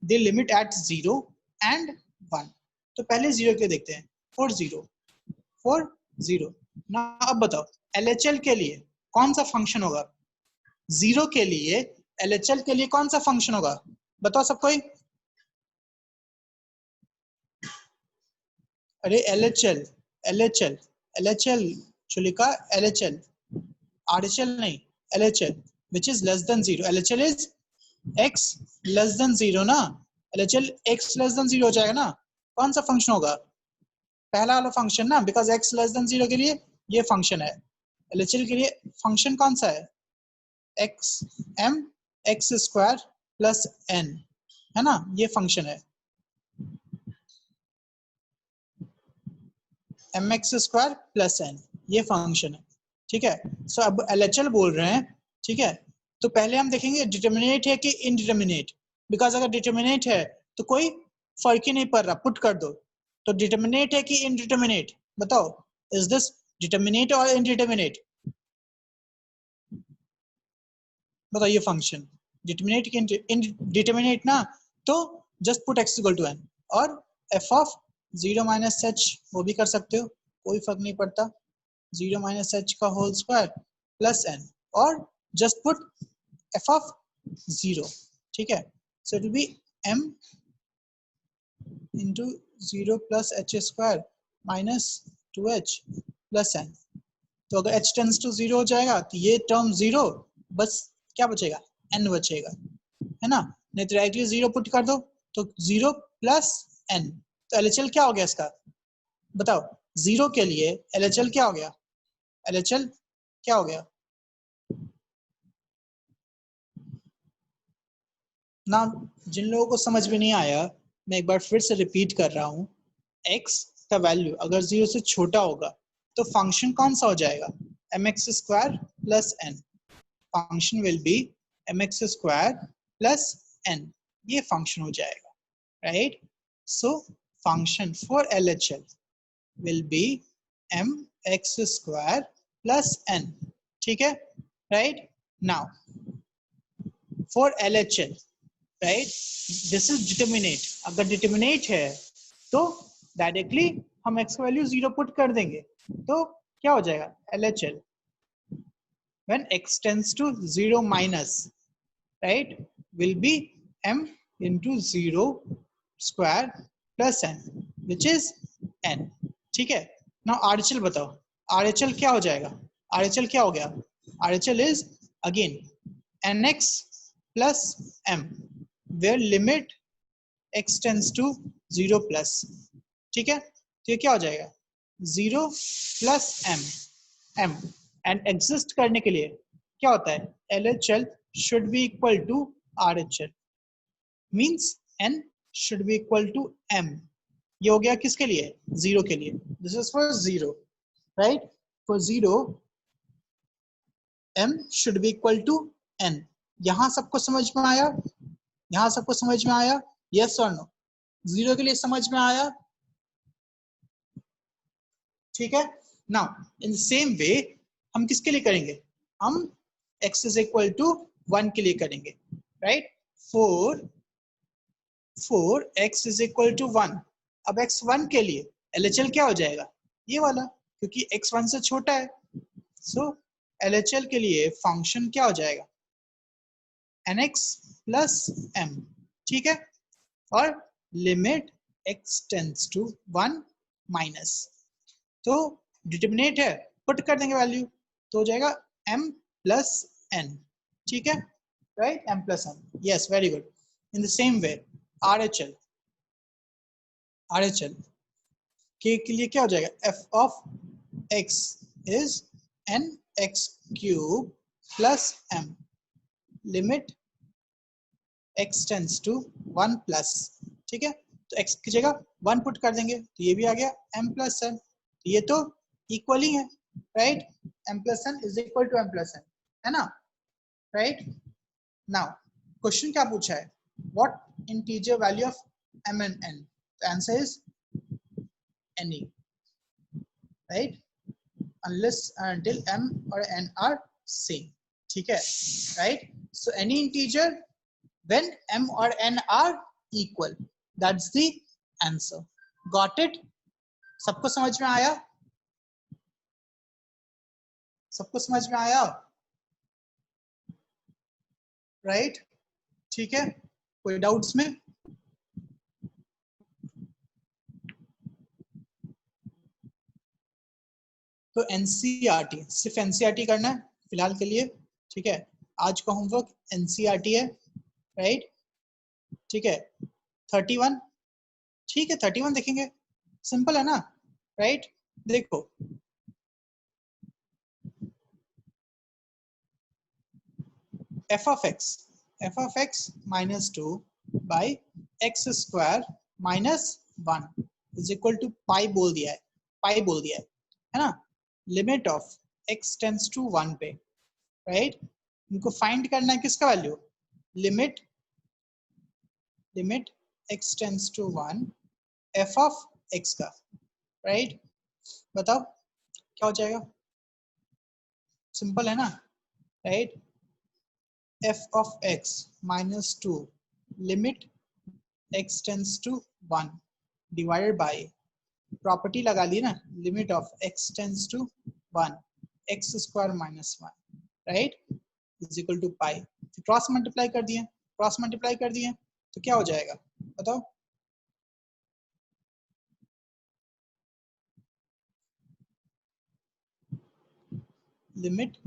the limit at 0 and 1. तो पहले 0 के लिए देखते हैं, for 0 ना। अब बताओ LHL के लिए कौन सा फंक्शन होगा? 0 के लिए LHL के लिए कौन सा फंक्शन होगा? बताओ सब कोई। अरे LHL जो लिखा LHL, RHL नहीं, LHL which is less than 0. LHL is x less than 0 ना, LHL x less than 0 हो जाएगा ना। कौन सा फंक्शन होगा? पहला वाला फंक्शन ना, बिकॉज x लेस देन 0 के लिए ये फंक्शन है। LHL के लिए फंक्शन कौन सा है? x m x square plus n, है ना, ये फंक्शन है mx स्क्वायर प्लस n, ये फंक्शन है, ठीक है। सो अब LHL बोल रहे हैं, ठीक है। तो पहले हम देखेंगे डिटर्मिनेट है कि इनडिटर्मिनेट, बिकॉज अगर डिटर्मिनेट है तो कोई फर्क ही नहीं पड़ रहा, पुट कर दो। तो डिटर्मिनेट है कि इनडिटर्मिनेट, बताओ, इज दिस डिटर्मिनेट और इनडिटर्मिनेट? बताओ ये फंक्शन डिटर्मिनेट कि इनडिटर्मिनेट ना, तो just put x equal to n, और f ऑफ 0 माइनस h वो भी कर सकते हो, कोई फर्क नहीं पड़ता, 0 माइनस h का होल स्क्वायर प्लस n, और जस्ट पुट f ऑफ 0, ठीक है। So it will be m into 0 plus h square minus 2h plus n. तो अगर h टेंस टू 0 हो जाएगा तो ये टर्म 0, बस क्या बचेगा? n बचेगा, है ना। नहीं तो डायरेक्टली 0 पुट कर दो तो 0 प्लस n। तो LHL क्या हो गया इसका? बताओ 0 के लिए LHL क्या हो गया? LHL क्या हो गया ना? जिन लोगों को समझ में नहीं आया मैं एक बार फिर से रिपीट कर रहा हूँ, x का वैल्यू अगर 0 से छोटा होगा तो फंक्शन कौन सा हो जाएगा? mx square plus n। Function will be mx square plus n, ये फंक्शन हो जाएगा, right. So function for LHL will be mx square plus n, ठीक है, right. Now for LHL, right, this is determinate. अगर डिटर्मिनेट है तो डायरेक्टली हम x का वैल्यू 0 पुट कर देंगे, तो क्या हो जाएगा? LHL when x tends to 0 minus, right, will be m into 0 square plus n, which is n, ठीक है। now RHL बताओ, RHL क्या हो जाएगा? RHL क्या हो गया? RHL is again nx plus m where limit x tends to 0 plus, ठीक है। तो ये क्या हो जाएगा? 0 plus m एंड एग्जिस्ट करने के लिए क्या होता है? LHL should be equal to RHL, means n should be equal to m। ये हो गया किसके लिए? 0 के लिए। This is for 0, right. For 0 m should be equal to n। यहां सबको समझ में आया? यहां सबको समझ में आया? यस और नो? 0 के लिए समझ में आया? ठीक है। नाउ इन सेम वे हम किसके लिए करेंगे? हम x इज इक्वल टू 1 के लिए करेंगे, right. 4 x is equal to 1। अब x 1 के लिए LHL क्या हो जाएगा? ये वाला, क्योंकि x 1 से छोटा है। सो LHL के लिए फंक्शन क्या हो जाएगा? nx प्लस m, ठीक है, और limit x tends to 1 minus, तो डिटर्मिनेट है, पुट कर देंगे वैल्यू, तो हो जाएगा m प्लस n, ठीक है, right, m plus n, yes, very good. In the same way RHL के लिए क्या हो जाएगा, f of x is n x cube plus m, limit x tends to 1 plus, ठीक है, तो x की जगह 1 पुट कर देंगे, तो ये भी आ गया m प्लस n, ये तो इक्वल ही है, right, m plus n is equal to m plus n, है ना, राइट। नाउ क्वेश्चन क्या पूछा है, what integer value of m and n, the answer is any, right, unless until m or n are same, ठीक है, right, so any integer when m or n are equal, that's the answer, got it, सबको समझ में आया, सबको समझ में आया, राइट, ठीक है, कोई डाउट्स में, तो एनसीईआरटी, सिर्फ एनसीईआरटी करना है फिलहाल के लिए, ठीक है, आज का होमवर्क एनसीईआरटी है, राइट, ठीक है, 31, ठीक है, 31 देखेंगे, सिंपल है ना, राइट, देखो f of x minus 2 by x square minus 1 is equal to पाई बोल दिया है, पाई बोल दिया है ना, limit of x tends to 1 पे, राइट, इनको फाइंड करना है किसका value, limit limit x tends to 1 f of x का, राइट, बताओ क्या हो जाएगा, सिंपल है ना, right, f of x minus 2 limit x tends to 1 divided by property लगा ली ना, limit of x tends to 1 x square minus 1, right, is equal to pi, cross multiply कर दिए, क्रॉस मल्टीप्लाई कर दिए, तो क्या हो जाएगा बताओ, limit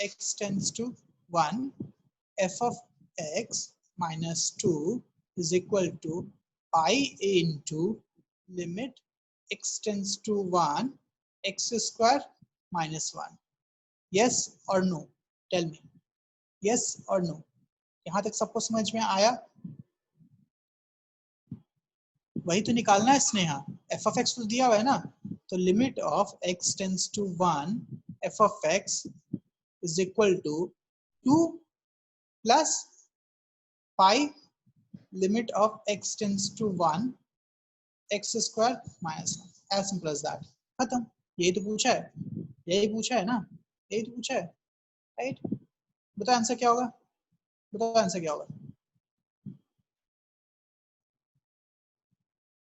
x tends to 1 f of x minus 2 is equal to pi into limit x tends to 1 x square minus 1, yes or no, tell me, yes or no, यहाँ तक सबको समझ में आया, वही तो निकालना है इसने, यहाँ f of x तो दिया हुआ है ना, तो limit of x tends to 1 f of x is equal to 2 plus pi limit of x tends to 1 x square minus 1, as simple as that, खत्म, यही तो पूछा है, यही पूछा है ना, यही तो पूछा है, राइट, बताओ आंसर क्या होगा, बताओ आंसर क्या होगा,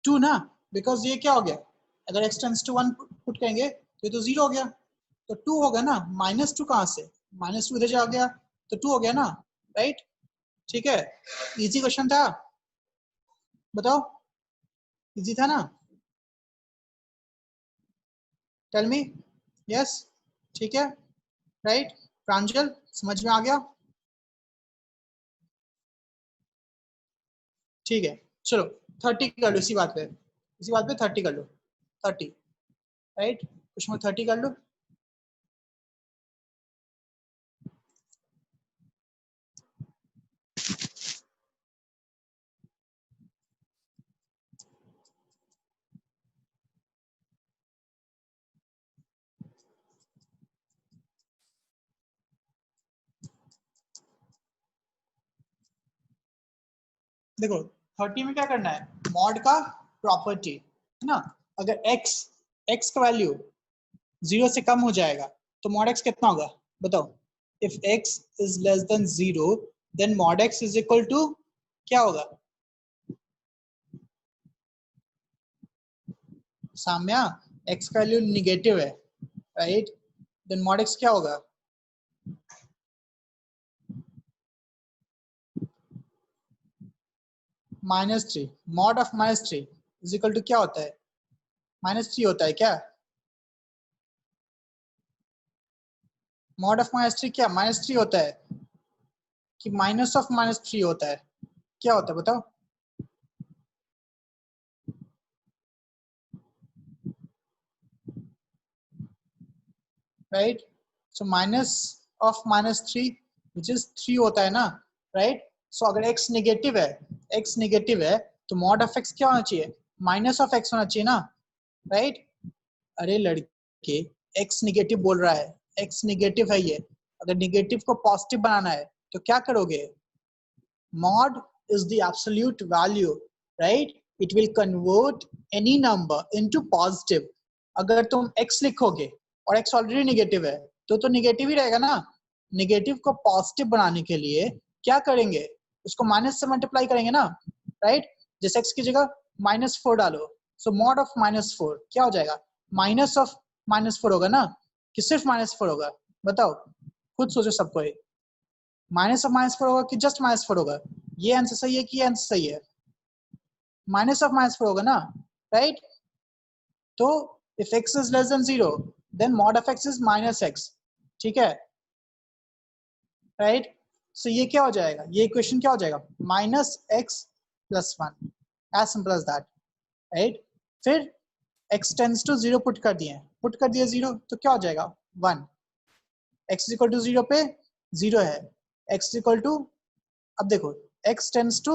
2 ना, बिकॉज ये क्या हो गया, अगर x टेंड्स टू 1 पुट करेंगे तो ये तो 0 हो गया, तो 2 हो गया ना, -2 कहाँ से, -2 इधर जा गया, तो 2 हो गया ना, राइट, ठीक है, इजी क्वेश्चन था, बताओ, इजी था ना, टेल मी, यस, ठीक है, राइट, प्रांजल समझ में आ गया, ठीक है, चलो 30 कर लो, इसी बात पे, इसी बात पे 30 कर लो, 30, राइट, क्वेश्चन 30 कर लो, देखो 30 में क्या करना है, मॉड का प्रॉपर्टी है ना, अगर x का वैल्यू 0 से कम हो जाएगा तो मॉड x कितना होगा बताओ, if x is less than 0 then mod x is equal to क्या होगा, साम्या x का वैल्यू निगेटिव है, राइट, देन मॉड x क्या होगा, -3 mod of -3 is equal to क्या होता है? -3 होता है क्या? मॉड ऑफ -3 क्या -3 होता है कि माइनस ऑफ -3 होता है? क्या होता है बताओ? Right, so minus of -3 which is 3 होता है ना, राइट? सो अगर x नेगेटिव है, x नेगेटिव है तो मॉड ऑफ x क्या होना चाहिए? माइनस ऑफ x होना चाहिए ना, राइट? अरे लड़के, x निगेटिव बोल रहा है, x निगेटिव है ये, अगर निगेटिव को पॉजिटिव बनाना है तो क्या करोगे? mod is the absolute value, right? It will convert any number into positive. अगर तुम x लिखोगे और x ऑलरेडी निगेटिव है तो निगेटिव ही रहेगा ना। निगेटिव को पॉजिटिव बनाने के लिए क्या करेंगे? उसको माइनस से मल्टीप्लाई करेंगे ना, राइट? जैसे x की जगह -4 डालो, सो मॉड ऑफ -4 क्या हो जाएगा? माइनस ऑफ -4 होगा ना, कि सिर्फ -4 होगा? बताओ, खुद सोचो सबको। माइनस ऑफ -4 होगा कि जस्ट -4 होगा? ये आंसर सही है कि ये आंसर सही है? माइनस ऑफ -4 होगा ना, राइट? तो if x is less than 0 then mod of x is -x, ठीक है, राइट? सो ये क्या हो जाएगा? ये इक्वेशन क्या हो जाएगा? -x + 1, as simple as that, right? फिर x टेंड्स टू 0 पुट कर दिए 0 तो क्या हो जाएगा? 1। x इक्वल टू 0 पे 0 है, x इक्वल टू, अब देखो x tends to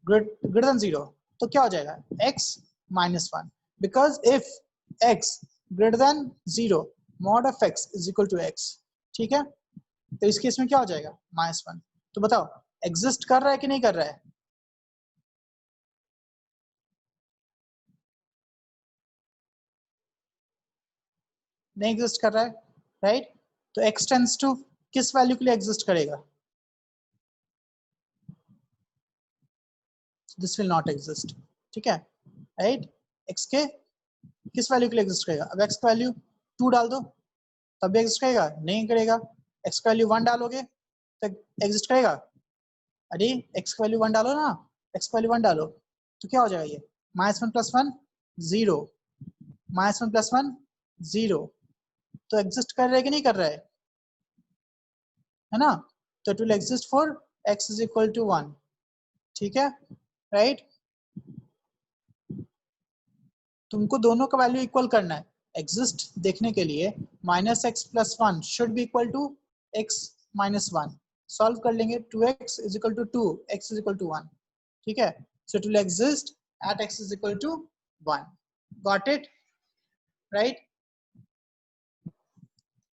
greater than 0 तो क्या हो जाएगा? x -1, because if x greater than 0 mod of x is equal to x, ठीक है? तो इस केस में क्या हो जाएगा? -1। तो बताओ एग्जिस्ट कर रहा है कि नहीं कर रहा है? नहीं एग्जिस्ट कर रहा है, राइट? तो x टेंड्स टू किस वैल्यू के लिए एग्जिस्ट करेगा? दिस विल नॉट एग्जिस्ट, ठीक है, राइट? x के किस वैल्यू के लिए एग्जिस्ट करेगा? अब x का वैल्यू 2 डाल दो तब भी एग्जिस्ट करेगा? नहीं करेगा। x का वैल्यू 1 डालोगे तो एग्जिस्ट करेगा? अरे x का वैल्यू 1 डालो ना, x का वैल्यू 1 डालो तो क्या हो जाएगा? ये -1 + 1 0, -1 + 1 0, तो एग्जिस्ट कर रहा है कि नहीं कर रहा है ना? तो it will exist for x is equal to 1, ठीक है, राइट? तुमको दोनों का वैल्यू इक्वल करना है। एग्जिस्ट देखने के लिए -x + 1 should be equal to x - 1। Solve कर लेंगे, 2x is equal to 2, x is equal to 1, ठीक है? So it will exist at x is equal to 1। Got it, right?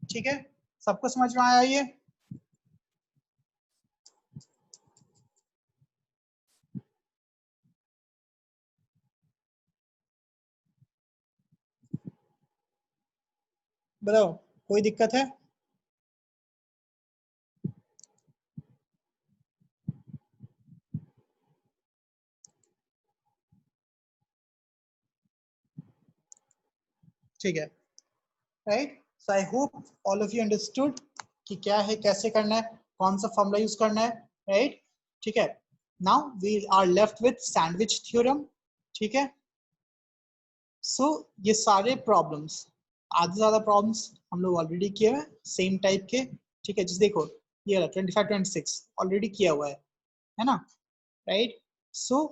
ठीक है, सबको समझ में आया ये? बताओ, कोई दिक्कत है? ठीक है, right? So I hope all of you understood कि क्या है, कैसे करना है, कौन सा फॉर्मूला यूज करना है, राइट? ठीक है, now we are left with sandwich theorem, ठीक है? सो ये सारे प्रॉब्लम्स, आधे से ज्यादा प्रॉब्लम्स हम लोग ऑलरेडी किए हुए हैं सेम टाइप के, ठीक है? जैसे देखो ये 25 26 ऑलरेडी किया हुआ है ना, right? So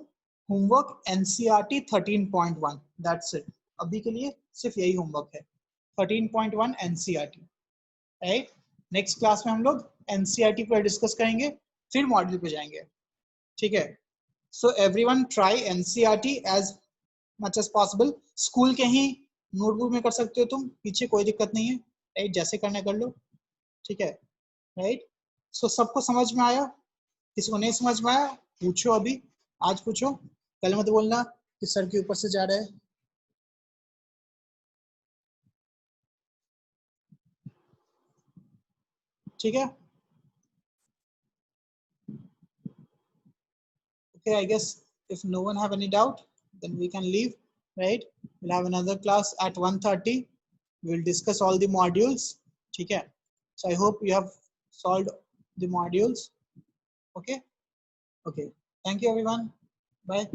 homework NCERT 13.1, that's it. अभी के लिए सिर्फ यही होमवर्क है, 13.1 एनसीईआरटी, राइट? नेक्स्ट क्लास में हम लोग एनसीईआरटी पर डिस्कस करेंगे, फिर मॉड्यूल पे जाएंगे, ठीक है? So everyone try NCERT as much as possible. School के ही नोटबुक में कर सकते हो तुम, पीछे कोई दिक्कत नहीं है, राइट? जैसे करना कर लो, ठीक है, राइट? सो सबको समझ में आया? किसी को नहीं समझ में आया पूछो, अभी आज पूछो, कल मत बोलना कि सर के ऊपर से जा रहा है। ठीक है, okay, I guess if no one have any doubt then we can leave, right? We'll have another class at 1:30, we'll discuss all the modules, ठीक है? So I hope you have solved the modules, okay? Okay, thank you everyone. Bye.